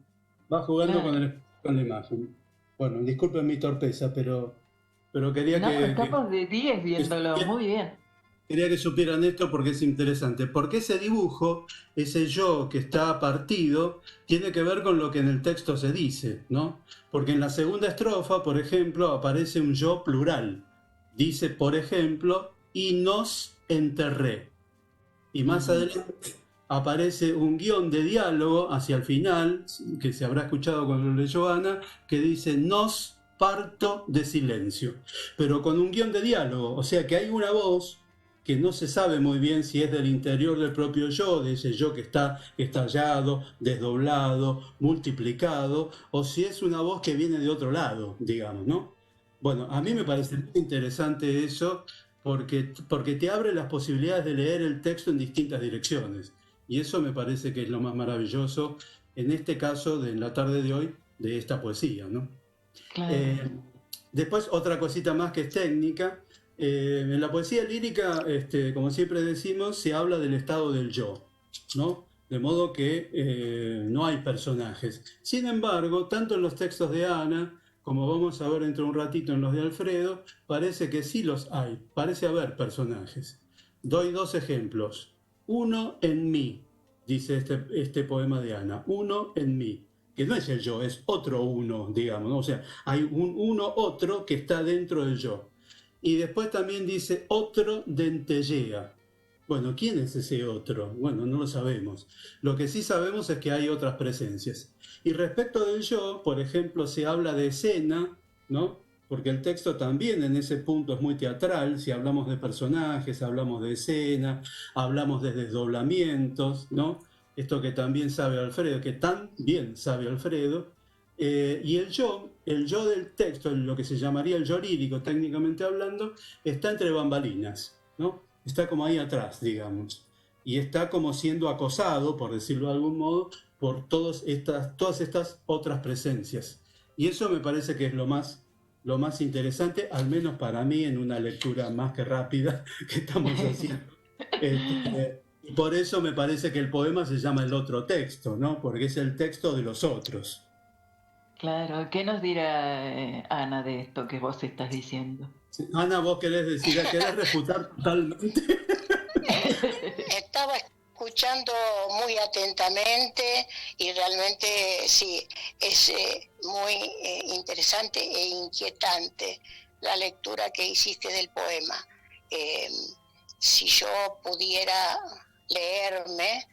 Va jugando con la imagen. Bueno, disculpen mi torpeza, pero quería que... Estamos de 10 viéndolo, muy bien. Quería que supieran esto porque es interesante. Porque ese dibujo, ese yo que está partido, tiene que ver con lo que en el texto se dice, ¿no? Porque en la segunda estrofa, por ejemplo, aparece un yo plural. Dice, por ejemplo, y nos enterré. Y más adelante aparece un guión de diálogo hacia el final, que se habrá escuchado cuando lo leyó Ana, que dice nos parto de silencio, pero con un guión de diálogo, o sea que hay una voz que no se sabe muy bien si es del interior del propio yo, de ese yo que está estallado, desdoblado, multiplicado, o si es una voz que viene de otro lado, digamos, ¿no? Bueno, a mí me parece muy interesante eso, porque te abre las posibilidades de leer el texto en distintas direcciones. Y eso me parece que es lo más maravilloso, en este caso, en la tarde de hoy, de esta poesía, ¿no? Claro. Después, otra cosita más que es técnica. En la poesía lírica, como siempre decimos, se habla del estado del yo, ¿no? De modo que no hay personajes. Sin embargo, tanto en los textos de Ana, como vamos a ver dentro de un ratito en los de Alfredo, parece que sí los hay, parece haber personajes. Doy dos ejemplos. Uno en mí, dice este poema de Ana, uno en mí, que no es el yo, es otro uno, digamos, ¿no? O sea, hay un uno otro que está dentro del yo. Y después también dice otro dentellea. Bueno, ¿quién es ese otro? Bueno, no lo sabemos. Lo que sí sabemos es que hay otras presencias. Y respecto del yo, por ejemplo, se habla de escena, ¿no? Porque el texto también en ese punto es muy teatral. Si hablamos de personajes, hablamos de escena, hablamos de desdoblamientos, ¿no? Esto que también sabe Alfredo, que tan bien sabe Alfredo. Y el yo del texto, lo que se llamaría el yo lírico técnicamente hablando, está entre bambalinas, ¿no? está como ahí atrás, digamos, y está como siendo acosado, por decirlo de algún modo, por todas estas otras presencias. Y eso me parece que es lo más interesante, al menos para mí, en una lectura más que rápida que estamos haciendo. Y por eso me parece que el poema se llama El otro texto, ¿no? Porque es el texto de los otros. Claro, ¿qué nos dirá Ana de esto que vos estás diciendo? Sí. Ana, vos querés refutar totalmente. Estaba escuchando muy atentamente y realmente sí, es muy interesante e inquietante la lectura que hiciste del poema. Si yo pudiera leerme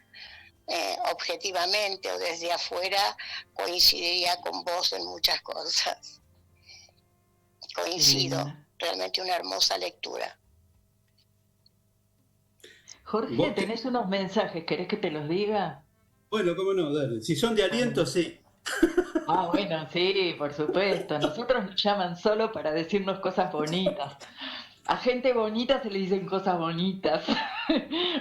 objetivamente o desde afuera, coincidiría con vos en muchas cosas. Coincido, realmente una hermosa lectura. Jorge, tenés unos mensajes, ¿querés que te los diga? Bueno, cómo no, dale. Si son de aliento, sí. Ah, bueno, sí, por supuesto. Nosotros nos llaman solo para decirnos cosas bonitas. A gente bonita se le dicen cosas bonitas.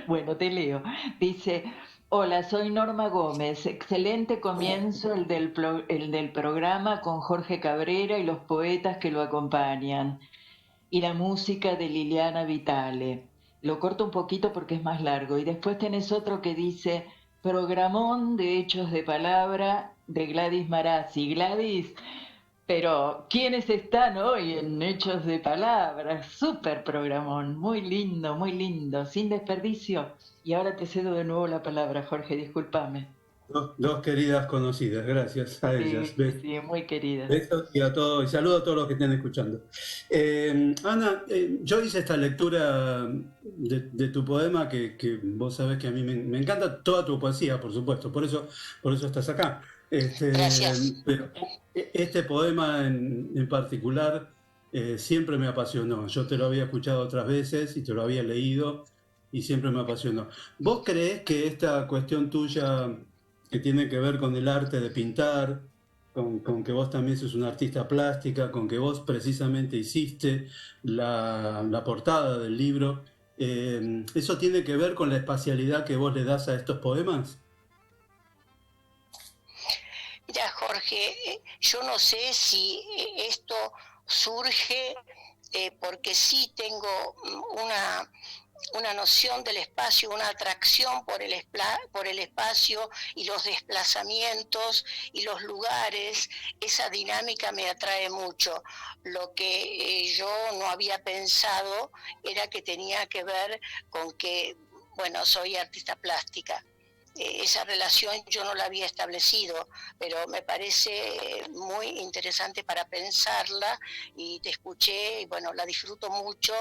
Bueno, te leo. Dice, hola, soy Norma Gómez. Excelente comienzo el del programa con Jorge Cabrera y los poetas que lo acompañan. Y la música de Liliana Vitale. Lo corto un poquito porque es más largo. Y después tenés otro que dice, programón de hechos de palabra de Gladys Marazzi. Gladys, pero ¿quiénes están hoy en Hechos de Palabras? Súper programón, muy lindo, sin desperdicio. Y ahora te cedo de nuevo la palabra, Jorge, discúlpame. Dos queridas conocidas, gracias a ellas. Sí, muy queridas. Besos y saludo a todos los que estén escuchando. Ana, yo hice esta lectura de tu poema que vos sabés que a mí me encanta toda tu poesía, por supuesto, por eso estás acá. Gracias. Pero este poema en particular siempre me apasionó. Yo te lo había escuchado otras veces y te lo había leído y siempre me apasionó. ¿Vos creés que esta cuestión tuya que tiene que ver con el arte de pintar, con que vos también sos una artista plástica, con que vos precisamente hiciste la portada del libro, ¿eso tiene que ver con la espacialidad que vos le das a estos poemas? Ya, Jorge, yo no sé si esto surge porque sí tengo una noción del espacio, una atracción por el espacio y los desplazamientos y los lugares. Esa dinámica me atrae mucho. Lo que yo no había pensado era que tenía que ver con que, bueno, soy artista plástica. Esa relación yo no la había establecido, pero me parece muy interesante para pensarla y te escuché y bueno, la disfruto mucho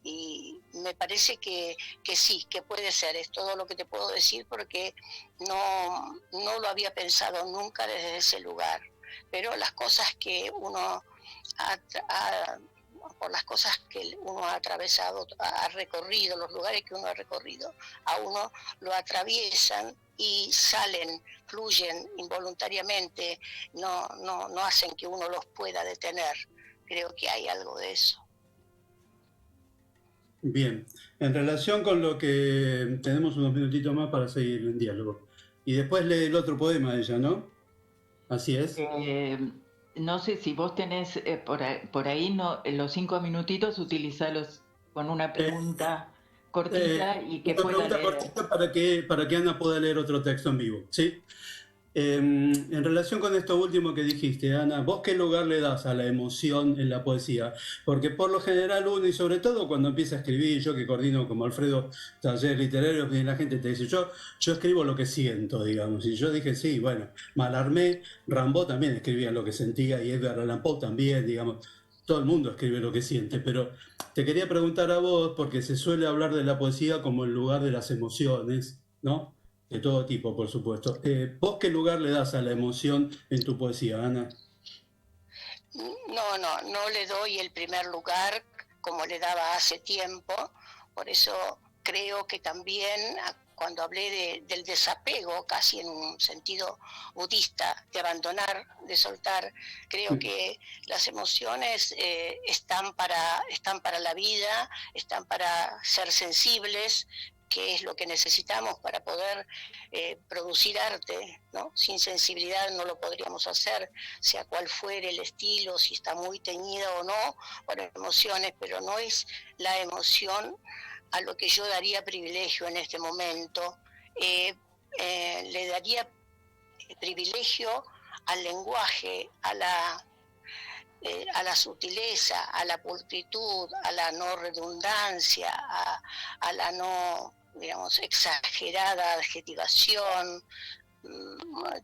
y me parece que sí, que puede ser, es todo lo que te puedo decir porque no lo había pensado nunca desde ese lugar, pero las cosas que uno por las cosas que uno ha atravesado, ha recorrido, los lugares que uno ha recorrido, a uno lo atraviesan y salen, fluyen involuntariamente, no hacen que uno los pueda detener. Creo que hay algo de eso. Bien, en relación con lo que tenemos unos minutitos más para seguir en diálogo. Y después lee el otro poema de ella, ¿no? Así es. No sé si vos tenés por ahí los 5 minutitos, utilizalos con una pregunta cortita y que pueda leer. Una pregunta cortita para que Ana pueda leer otro texto en vivo, ¿sí? En relación con esto último que dijiste, Ana, ¿vos qué lugar le das a la emoción en la poesía? Porque por lo general uno, y sobre todo cuando empieza a escribir, yo que coordino como Alfredo talleres literarios, y la gente te dice, yo escribo lo que siento, digamos. Y yo dije, sí, bueno, Mallarmé, Rimbaud también escribía lo que sentía, y Edgar Allan Poe también, digamos. Todo el mundo escribe lo que siente, pero te quería preguntar a vos, porque se suele hablar de la poesía como el lugar de las emociones, ¿no? De todo tipo, por supuesto. ¿Vos qué lugar le das a la emoción en tu poesía, Ana? No le doy el primer lugar como le daba hace tiempo, por eso creo que también cuando hablé del desapego, casi en un sentido budista, de abandonar, de soltar, creo que las emociones están para la vida, están para ser sensibles, que es lo que necesitamos para poder producir arte, ¿no? Sin sensibilidad no lo podríamos hacer, sea cual fuere el estilo, si está muy teñida o no por emociones, pero no es la emoción a lo que yo daría privilegio en este momento. Le daría privilegio al lenguaje, a la sutileza, a la pulcritud, a la no redundancia, a la no, digamos, exagerada adjetivación.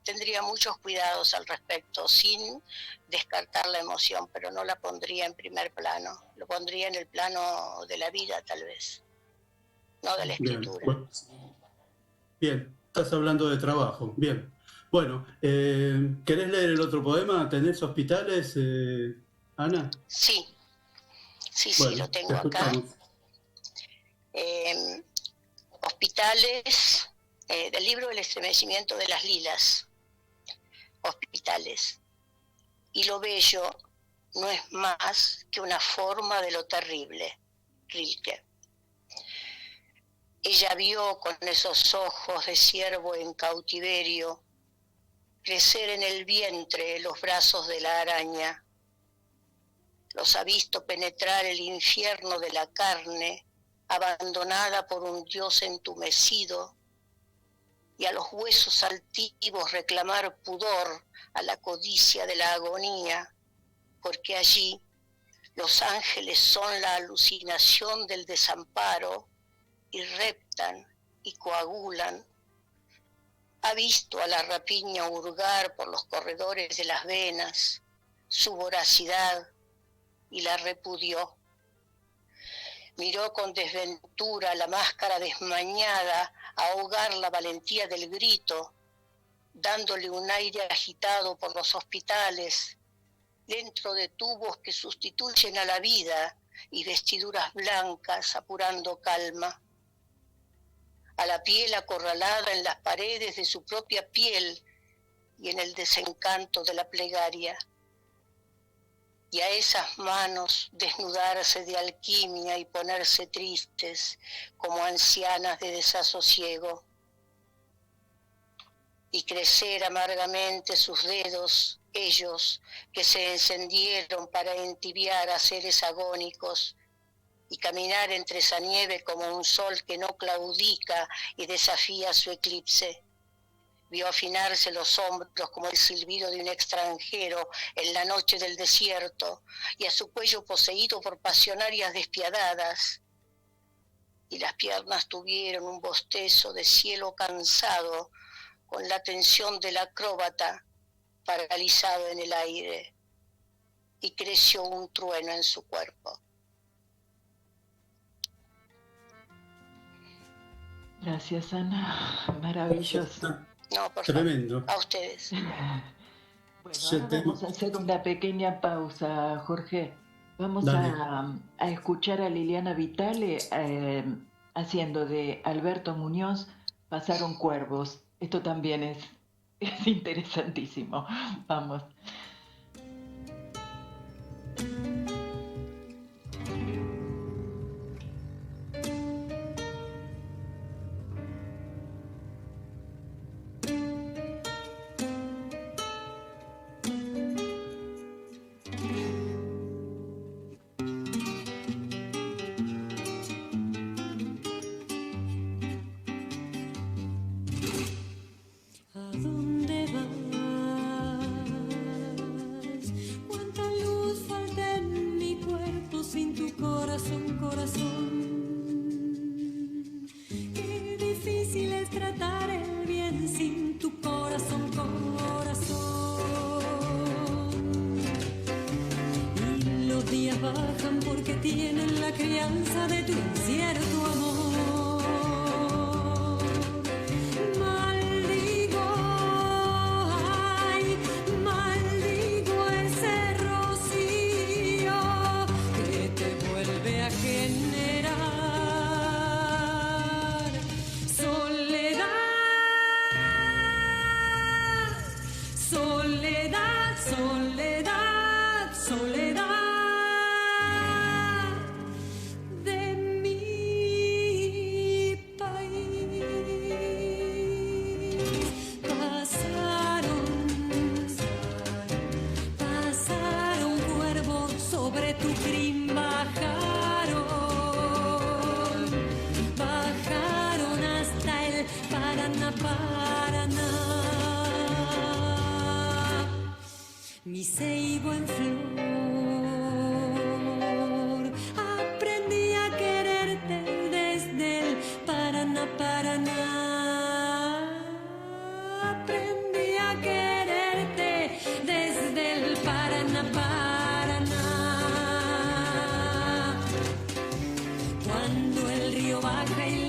Tendría muchos cuidados al respecto, sin descartar la emoción, pero no la pondría en primer plano, lo pondría en el plano de la vida, tal vez, no de la escritura. Bien, estás hablando de trabajo, bien. Bueno, ¿querés leer el otro poema? ¿Tenés hospitales, Ana? Sí, Bueno, lo tengo acá. Hospitales, del libro El estremecimiento de las lilas. Hospitales. Y lo bello no es más que una forma de lo terrible. Rilke. Ella vio con esos ojos de ciervo en cautiverio crecer en el vientre los brazos de la araña. Los ha visto penetrar el infierno de la carne, abandonada por un dios entumecido, y a los huesos altivos reclamar pudor a la codicia de la agonía, porque allí los ángeles son la alucinación del desamparo y reptan y coagulan. Ha visto a la rapiña hurgar por los corredores de las venas, su voracidad, y la repudió. Miró con desventura la máscara desmañada ahogar la valentía del grito, dándole un aire agitado por los hospitales, dentro de tubos que sustituyen a la vida y vestiduras blancas apurando calma. A la piel acorralada en las paredes de su propia piel y en el desencanto de la plegaria. Y a esas manos desnudarse de alquimia y ponerse tristes como ancianas de desasosiego. Y crecer amargamente sus dedos, ellos que se encendieron para entibiar a seres agónicos, y caminar entre esa nieve como un sol que no claudica y desafía su eclipse. Vio afinarse los hombros como el silbido de un extranjero en la noche del desierto, y a su cuello poseído por pasionarias despiadadas. Y las piernas tuvieron un bostezo de cielo cansado, con la tensión del acróbata paralizado en el aire, y creció un trueno en su cuerpo. Gracias, Ana. Maravilloso. No, por Tremendo. favor. A ustedes. Bueno, ahora vamos a hacer una pequeña pausa, Jorge. Vamos a escuchar a Liliana Vitale haciendo de Alberto Muñoz Pasaron Cuervos. Esto también es interesantísimo. Vamos. Soledad.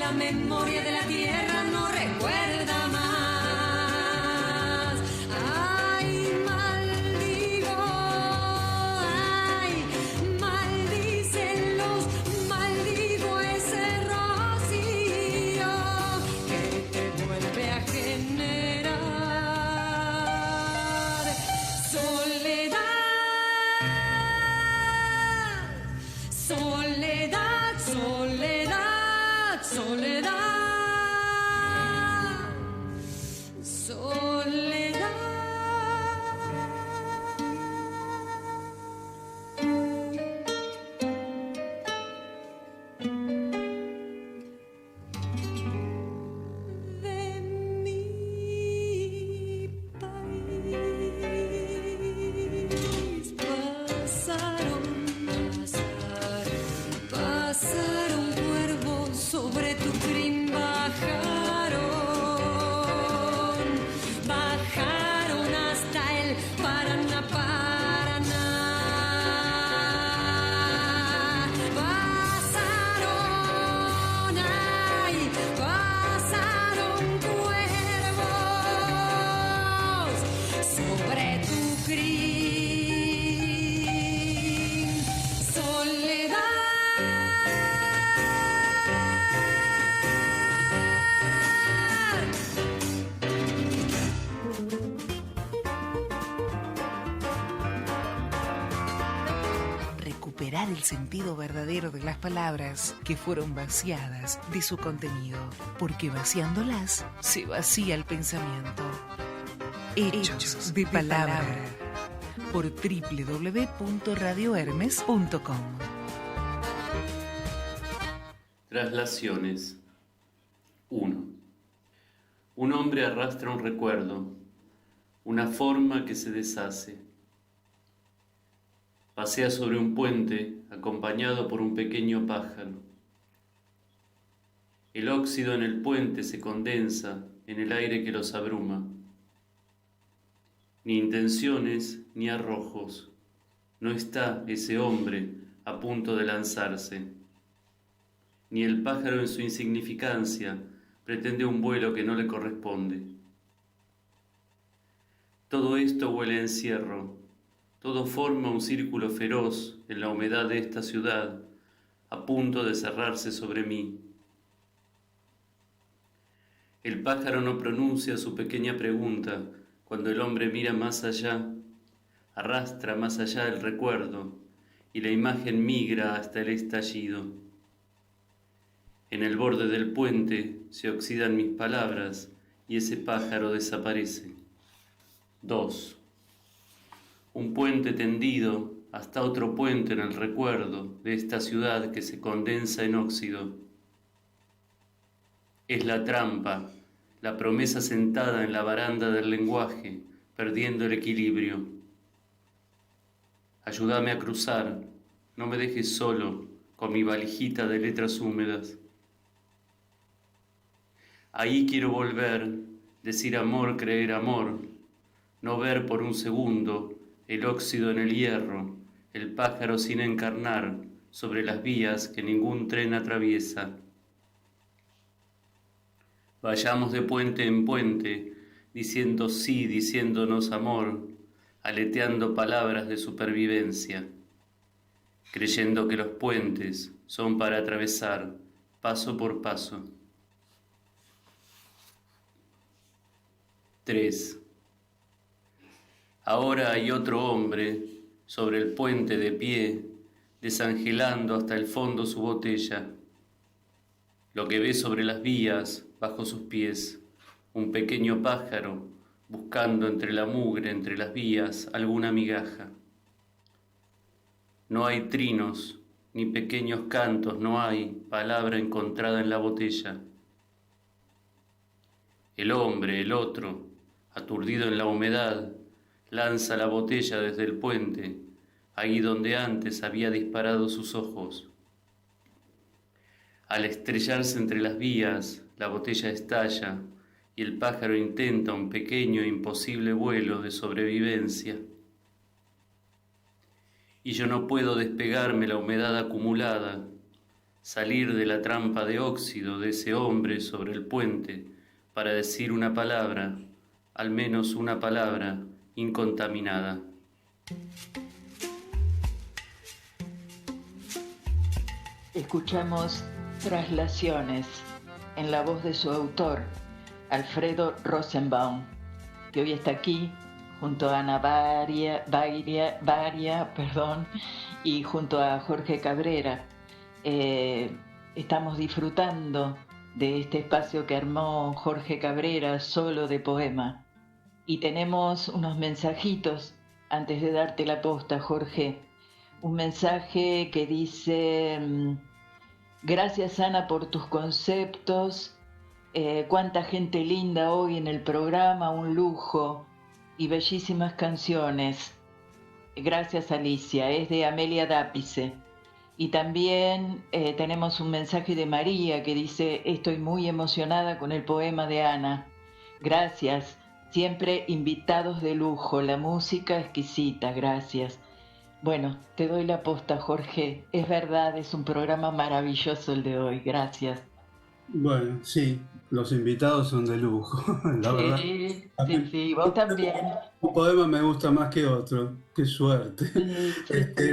la memoria de la tierra no recuerda más. Ay, maldigo, ay, maldícelos, maldigo ese rocío que te vuelve a generar soledad, soledad, soledad, soledad, soledad. De mi país pasaron cuervos sobre tu crin, bajaron hasta el Paraná, Paraná. Pasaron, ay, pasaron cuervos sobre tu crin. Soledad. Recuperar el sentido verdadero de las palabras que fueron vaciadas de su contenido, porque vaciándolas se vacía el pensamiento. Hechos de palabra, por www.radiohermes.com. Traslaciones. 1. Un hombre arrastra un recuerdo, una forma que se deshace. Pasea sobre un puente acompañado por un pequeño pájaro. El óxido en el puente se condensa en el aire que los abruma. Ni intenciones ni arrojos. No está ese hombre a punto de lanzarse. Ni el pájaro en su insignificancia pretende un vuelo que no le corresponde. Todo esto huele a encierro. Todo forma un círculo feroz en la humedad de esta ciudad, a punto de cerrarse sobre mí. El pájaro no pronuncia su pequeña pregunta cuando el hombre mira más allá, arrastra más allá el recuerdo y la imagen migra hasta el estallido. En el borde del puente se oxidan mis palabras y ese pájaro desaparece. 2. Un puente tendido hasta otro puente en el recuerdo de esta ciudad que se condensa en óxido. Es la trampa, la promesa sentada en la baranda del lenguaje, perdiendo el equilibrio. Ayúdame a cruzar, no me dejes solo con mi valijita de letras húmedas. Ahí quiero volver, decir amor, creer amor, no ver por un segundo el óxido en el hierro, el pájaro sin encarnar sobre las vías que ningún tren atraviesa. Vayamos de puente en puente, diciendo sí, diciéndonos amor, aleteando palabras de supervivencia, creyendo que los puentes son para atravesar paso por paso. 3. Ahora hay otro hombre sobre el puente de pie, desangelando hasta el fondo su botella. Lo que ve sobre las vías, bajo sus pies, un pequeño pájaro buscando entre la mugre, entre las vías, alguna migaja. No hay trinos, ni pequeños cantos, no hay palabra encontrada en la botella. El hombre, el otro, aturdido en la humedad, lanza la botella desde el puente, ahí donde antes había disparado sus ojos. Al estrellarse entre las vías, la botella estalla y el pájaro intenta un pequeño e imposible vuelo de sobrevivencia. Y yo no puedo despegarme la humedad acumulada, salir de la trampa de óxido de ese hombre sobre el puente para decir una palabra, al menos una palabra, incontaminada. Escuchamos Traslaciones en la voz de su autor, Alfredo Rosenbaum, que hoy está aquí junto a Ana Baria, y junto a Jorge Cabrera. Estamos disfrutando de este espacio que armó Jorge Cabrera, solo de poema. Y tenemos unos mensajitos antes de darte la posta, Jorge. Un mensaje que dice: gracias, Ana, por tus conceptos. Cuánta gente linda hoy en el programa, un lujo. Y bellísimas canciones. Gracias, Alicia. Es de Amelia Dápice. Y también tenemos un mensaje de María que dice: estoy muy emocionada con el poema de Ana. Gracias. Siempre invitados de lujo. La música exquisita. Gracias. Bueno, te doy la posta, Jorge. Es verdad, es un programa maravilloso el de hoy. Gracias. Bueno, sí, los invitados son de lujo, la verdad. Sí, vos también. Un poema me gusta más que otro, qué suerte.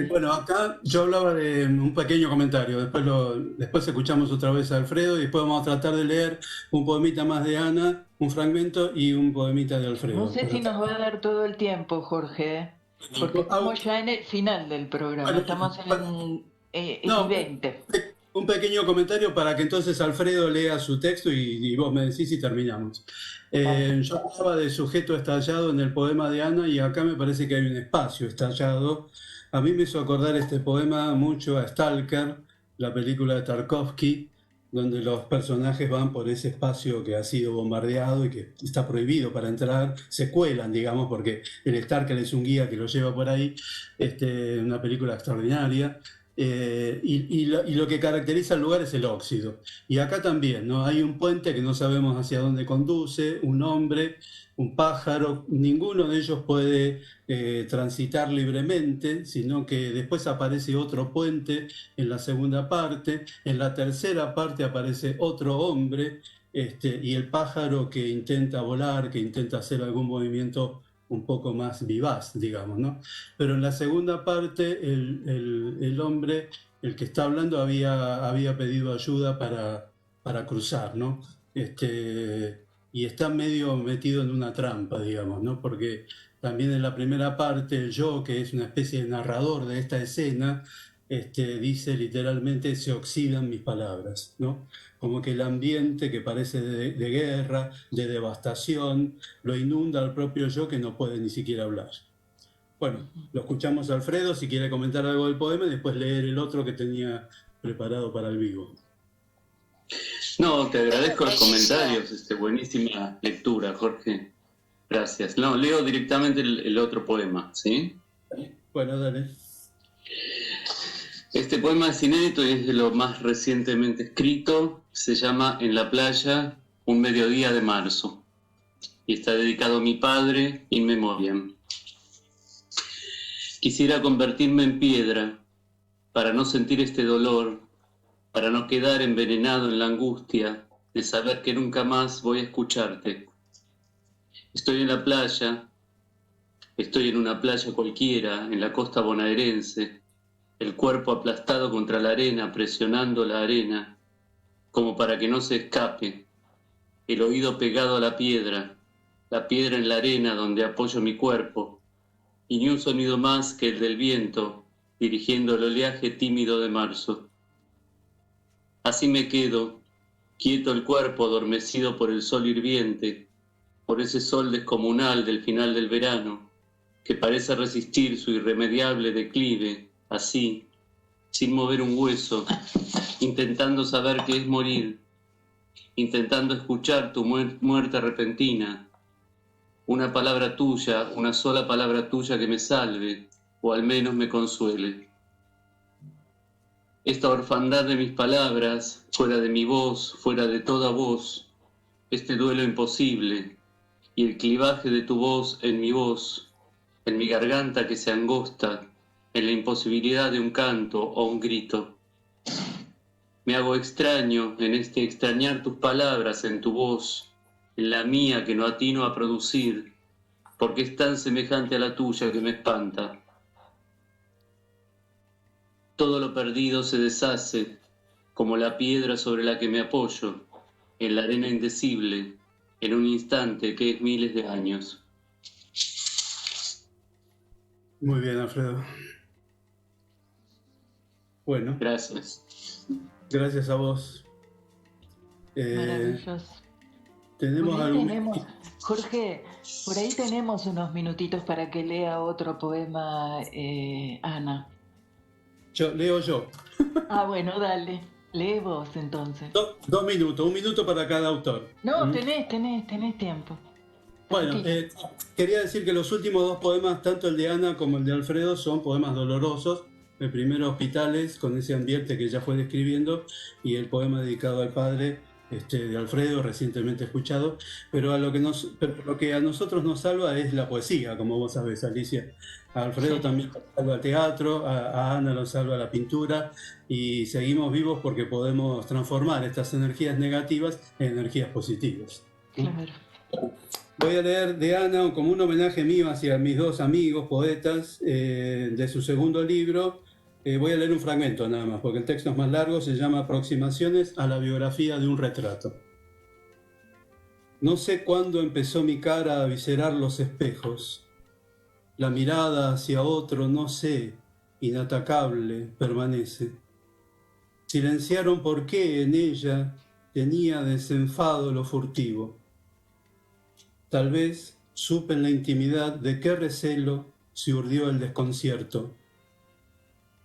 Bueno, acá yo hablaba de un pequeño comentario, después escuchamos otra vez a Alfredo y después vamos a tratar de leer un poemita más de Ana, un fragmento y un poemita de Alfredo. No sé si nos va a dar todo el tiempo, Jorge, porque estamos ya en el final del programa, bueno, estamos en el 20. Un pequeño comentario para que entonces Alfredo lea su texto y vos me decís y terminamos. Yo hablaba de sujeto estallado en el poema de Ana y acá me parece que hay un espacio estallado. A mí me hizo acordar este poema mucho a Stalker, la película de Tarkovsky, donde los personajes van por ese espacio que ha sido bombardeado y que está prohibido para entrar, se cuelan, digamos, porque el Stalker es un guía que lo lleva por ahí, una película extraordinaria. Y lo que caracteriza el lugar es el óxido. Y acá también, ¿no? Hay un puente que no sabemos hacia dónde conduce, un hombre, un pájaro, ninguno de ellos puede transitar libremente, sino que después aparece otro puente en la segunda parte, en la tercera parte aparece otro hombre, y el pájaro que intenta volar, que intenta hacer algún movimiento un poco más vivaz, digamos, ¿no? Pero en la segunda parte el hombre, el que está hablando, había pedido ayuda para cruzar, ¿no? Y está medio metido en una trampa, digamos, ¿no? Porque también en la primera parte el yo, que es una especie de narrador de esta escena, dice literalmente: se oxidan mis palabras, ¿no? Como que el ambiente que parece de guerra, de devastación, lo inunda al propio yo, que no puede ni siquiera hablar. Bueno, lo escuchamos a Alfredo, si quiere comentar algo del poema, y después leer el otro que tenía preparado para el vivo. No, te agradezco los comentarios, buenísima lectura, Jorge. Gracias. No, leo directamente el otro poema, ¿sí? Bueno, dale. Este poema es inédito y es de lo más recientemente escrito. Se llama En la playa, un mediodía de marzo. Y está dedicado a mi padre, in memoriam. Quisiera convertirme en piedra para no sentir este dolor, para no quedar envenenado en la angustia de saber que nunca más voy a escucharte. Estoy en la playa, estoy en una playa cualquiera, en la costa bonaerense, el cuerpo aplastado contra la arena, presionando la arena, como para que no se escape, el oído pegado a la piedra en la arena donde apoyo mi cuerpo, y ni un sonido más que el del viento, dirigiendo el oleaje tímido de marzo. Así me quedo, quieto el cuerpo adormecido por el sol hirviente, por ese sol descomunal del final del verano, que parece resistir su irremediable declive, así, sin mover un hueso, intentando saber qué es morir, intentando escuchar tu muerte repentina, una palabra tuya, una sola palabra tuya que me salve, o al menos me consuele. Esta orfandad de mis palabras, fuera de mi voz, fuera de toda voz, este duelo imposible, y el clivaje de tu voz, en mi garganta que se angosta, en la imposibilidad de un canto o un grito. Me hago extraño en este extrañar tus palabras, en tu voz, en la mía que no atino a producir, porque es tan semejante a la tuya que me espanta. Todo lo perdido se deshace, como la piedra sobre la que me apoyo, en la arena indecible, en un instante que es miles de años. Muy bien, Alfredo. Bueno. Gracias. Gracias a vos. Maravilloso. Tenemos algún... Jorge, por ahí tenemos unos minutitos para que lea otro poema, Ana. Leo yo. Ah, bueno, dale. Lee vos entonces. 2 minutos, 1 minuto para cada autor. No, tenés tiempo. Bueno, quería decir que los últimos 2 poemas, tanto el de Ana como el de Alfredo, son poemas dolorosos. El primero, Hospitales, con ese ambiente que ya fue describiendo, y el poema dedicado al padre de Alfredo, recientemente escuchado. Pero lo que a nosotros nos salva es la poesía, como vos sabés, Alicia. A Alfredo también lo salva el teatro, a Ana lo salva la pintura, y seguimos vivos porque podemos transformar estas energías negativas en energías positivas. Claro. Voy a leer de Ana como un homenaje mío hacia mis 2 amigos poetas de su segundo libro. Voy a leer un fragmento nada más, porque el texto es más largo, se llama Aproximaciones a la biografía de un retrato. No sé cuándo empezó mi cara a viscerar los espejos. La mirada hacia otro, no sé, inatacable, permanece. Silenciaron por qué en ella tenía desenfado lo furtivo. Tal vez supe en la intimidad de qué recelo se urdió el desconcierto.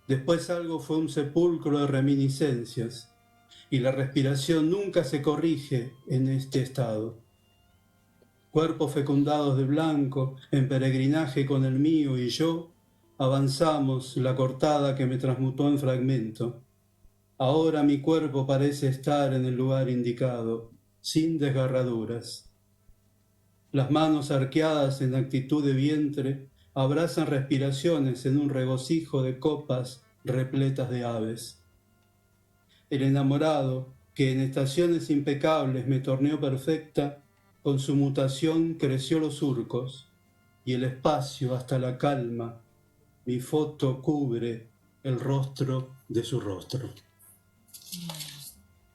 Después algo fue un sepulcro de reminiscencias, y la respiración nunca se corrige en este estado. Cuerpos fecundados de blanco, en peregrinaje con el mío y yo, avanzamos la cortada que me transmutó en fragmento. Ahora mi cuerpo parece estar en el lugar indicado, sin desgarraduras. Las manos arqueadas en actitud de vientre abrazan respiraciones en un regocijo de copas repletas de aves. El enamorado, que en estaciones impecables me torneó perfecta, con su mutación creció los surcos, y el espacio hasta la calma, mi foto cubre el rostro de su rostro.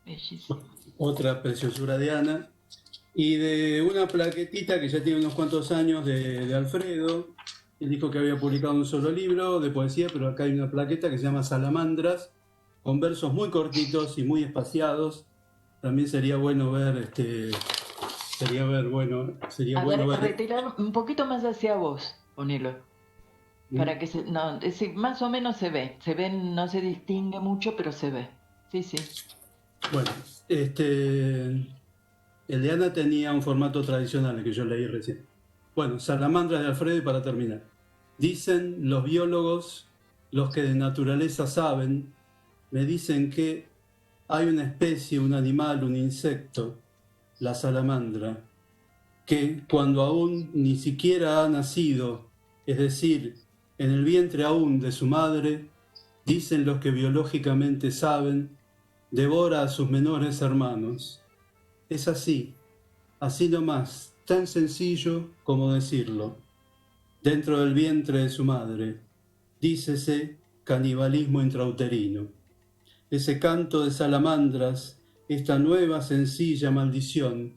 Bellísimo. Otra preciosura de Ana. Y de una plaquetita que ya tiene unos cuantos años de Alfredo. Él dijo que había publicado un solo libro de poesía, pero acá hay una plaqueta que se llama Salamandras, con versos muy cortitos y muy espaciados. También sería bueno ver, retirar un poquito más hacia vos, ponelo. Para que más o menos se ve, no se distingue mucho, pero se ve. Sí. Bueno, el de Ana tenía un formato tradicional, el que yo leí recién. Bueno, Salamandras de Alfredo, y para terminar. Dicen los biólogos, los que de naturaleza saben, me dicen que hay una especie, un animal, un insecto, la salamandra, que cuando aún ni siquiera ha nacido, es decir, en el vientre aún de su madre, dicen los que biológicamente saben, devora a sus menores hermanos. Es así nomás, tan sencillo como decirlo. Dentro del vientre de su madre, dícese canibalismo intrauterino. Ese canto de salamandras, esta nueva sencilla maldición,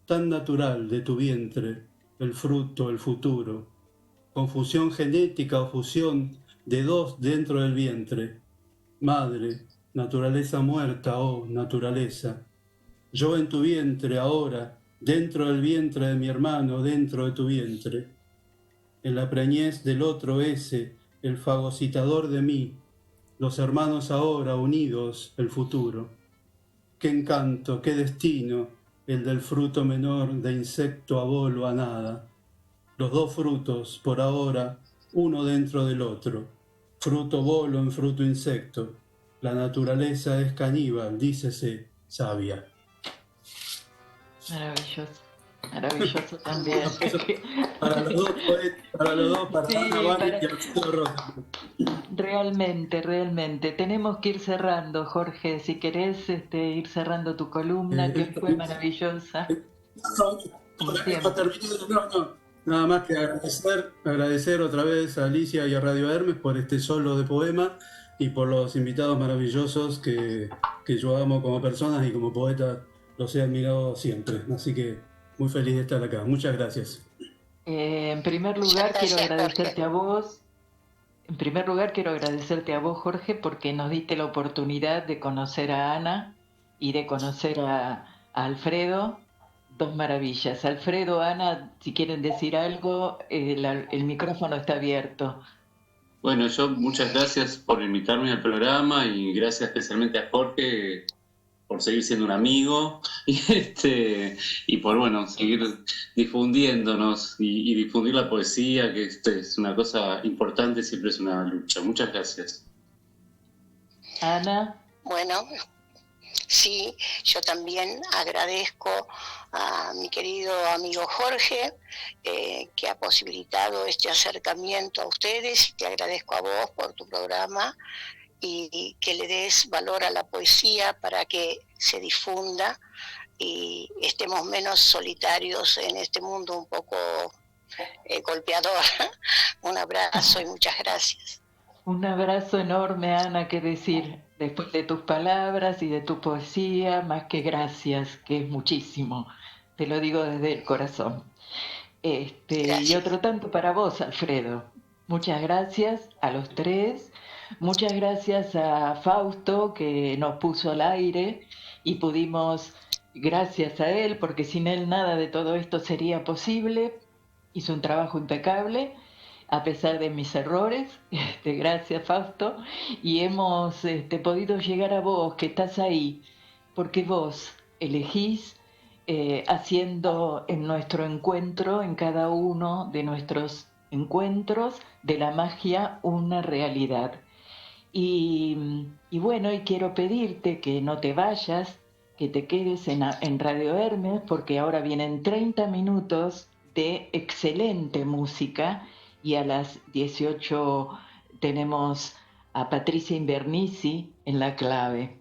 tan natural de tu vientre, el fruto, el futuro. Confusión genética o fusión de 2 dentro del vientre. Madre, naturaleza muerta, oh naturaleza. Yo en tu vientre ahora, dentro del vientre de mi hermano, dentro de tu vientre. En la preñez del otro ese, el fagocitador de mí, los hermanos ahora unidos, el futuro. Qué encanto, qué destino, el del fruto menor de insecto a bolo a nada. Los 2 frutos, por ahora, uno dentro del otro. Fruto bolo en fruto insecto. La naturaleza es caníbal, dícese sabia. Maravilloso. Maravilloso también. Para los dos poetas, para Sí, Ana Bali para- y Alfredo Rosa. realmente. Tenemos que ir cerrando, Jorge. Si querés ir cerrando tu columna, que fue maravillosa, como Para siempre. terminar, no. Nada más que agradecer otra vez a Alicia y a Radio Hermes por este solo de poema y por los invitados maravillosos que yo amo como personas y como poeta los he admirado siempre. Así que muy feliz de estar acá. Muchas gracias. En primer Muchas lugar, quiero gracias, agradecerte Jorge. a vos. En primer lugar, quiero agradecerte a vos, Jorge, porque nos diste la oportunidad de conocer a Ana y de conocer a Alfredo. Dos maravillas. Alfredo, Ana, si quieren decir algo, el micrófono está abierto. Bueno, yo muchas gracias por invitarme al programa y gracias especialmente a Jorge por seguir siendo un amigo y por bueno seguir difundiéndonos y difundir la poesía, que es una cosa importante, siempre es una lucha. Muchas gracias. Ana. Bueno, sí, yo también agradezco a mi querido amigo Jorge, que ha posibilitado este acercamiento a ustedes, y te agradezco a vos por tu programa y que le des valor a la poesía para que se difunda y estemos menos solitarios en este mundo un poco golpeador. Un abrazo y muchas gracias. Un abrazo enorme, Ana, que decir, después de tus palabras y de tu poesía, más que gracias, que es muchísimo, te lo digo desde el corazón. Y otro tanto para vos, Alfredo. Muchas gracias a los tres, muchas gracias a Fausto que nos puso al aire y pudimos, gracias a él, porque sin él nada de todo esto sería posible, hizo un trabajo impecable a pesar de mis errores, gracias Fausto, y hemos podido llegar a vos que estás ahí, porque vos elegís haciendo en nuestro encuentro, en cada uno de nuestros encuentros, de la magia una realidad. Y bueno, y quiero pedirte que no te vayas, que te quedes en Radio Hermes, porque ahora vienen 30 minutos de excelente música, y a las 18 tenemos a Patricia Invernici en la clave.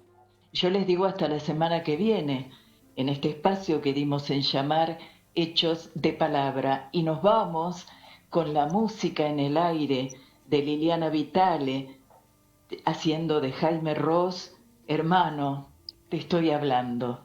Yo les digo hasta la semana que viene, en este espacio que dimos en llamar Hechos de Palabra, y nos vamos con la música en el aire de Liliana Vitale, haciendo de Jaime Ross, Hermano, te estoy hablando.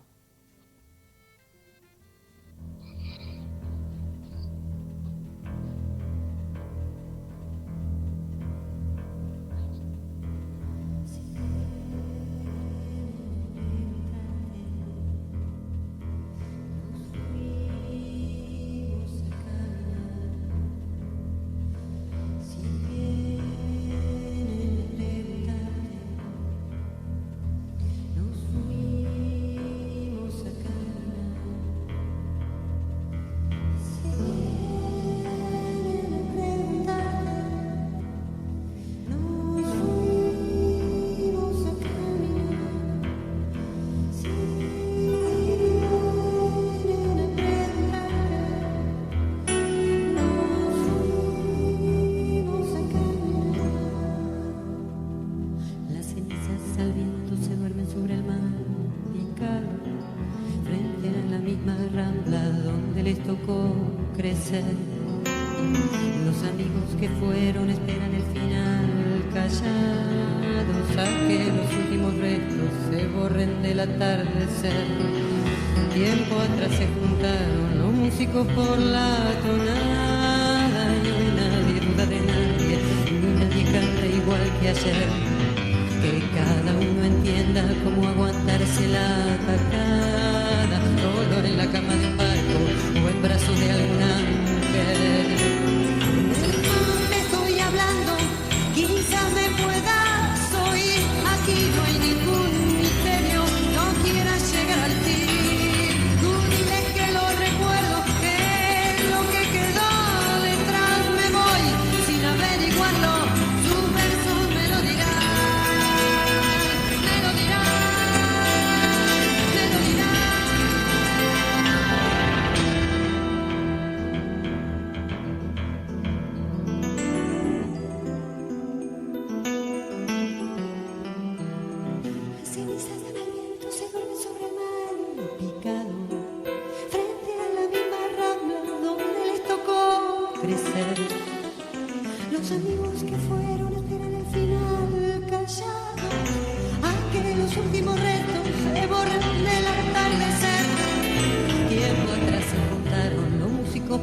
Los amigos que fueron esperan el final callados a que los últimos restos se borren del atardecer. Tiempo atrás se juntaron los músicos por la tonada y hoy nadie duda de nadie, ni nadie canta igual que ayer. Que cada uno entienda cómo aguantarse la atacada, solo en la cama de un barco o en brazos de algún ángel. Te estoy hablando, quizás me puedas oír. Aquí no hay ningún misterio, no quieras llegar al fin. Tú dile que lo recuerdo, que lo que quedó detrás me voy sin averiguarlo. Sus versos me lo dirán.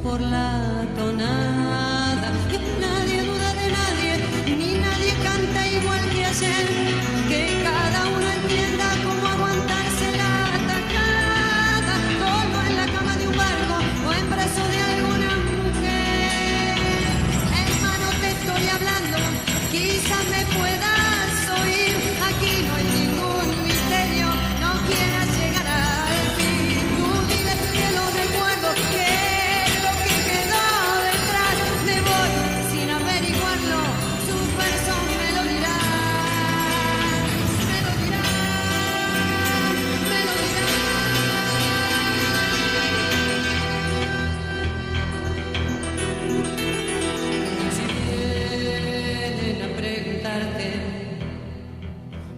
por la tonada. Nadie duda de nadie, ni nadie canta igual que ayer. Que cada uno entienda cómo aguantarse la atacada, solo en la cama de un barco o en brazos de alguna mujer. Hermano, te estoy hablando, quizás me puedas oír. Aquí no hay ningún misterio, no quieras llegar al fin. Tú diles que lo recuerdo, que lo que quedó detrás. Me voy sin averiguarlo, sus versos me lo dirán. Me lo dirán, me lo dirán. Si vienen a preguntarte,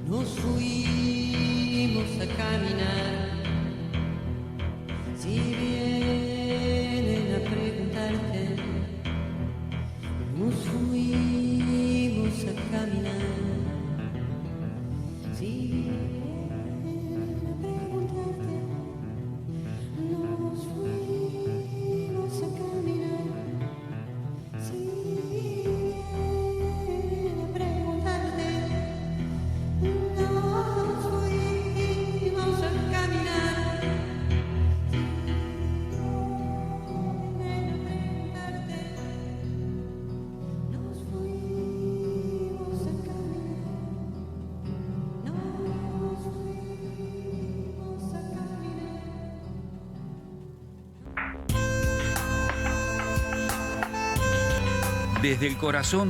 nos fuimos a caminar. Si vienen a preguntarte, nos fuimos a caminar. Si vienen a preguntarte, nos fuimos a caminar. Si vienen a preguntarte, nos fuimos a caminar. Desde el corazón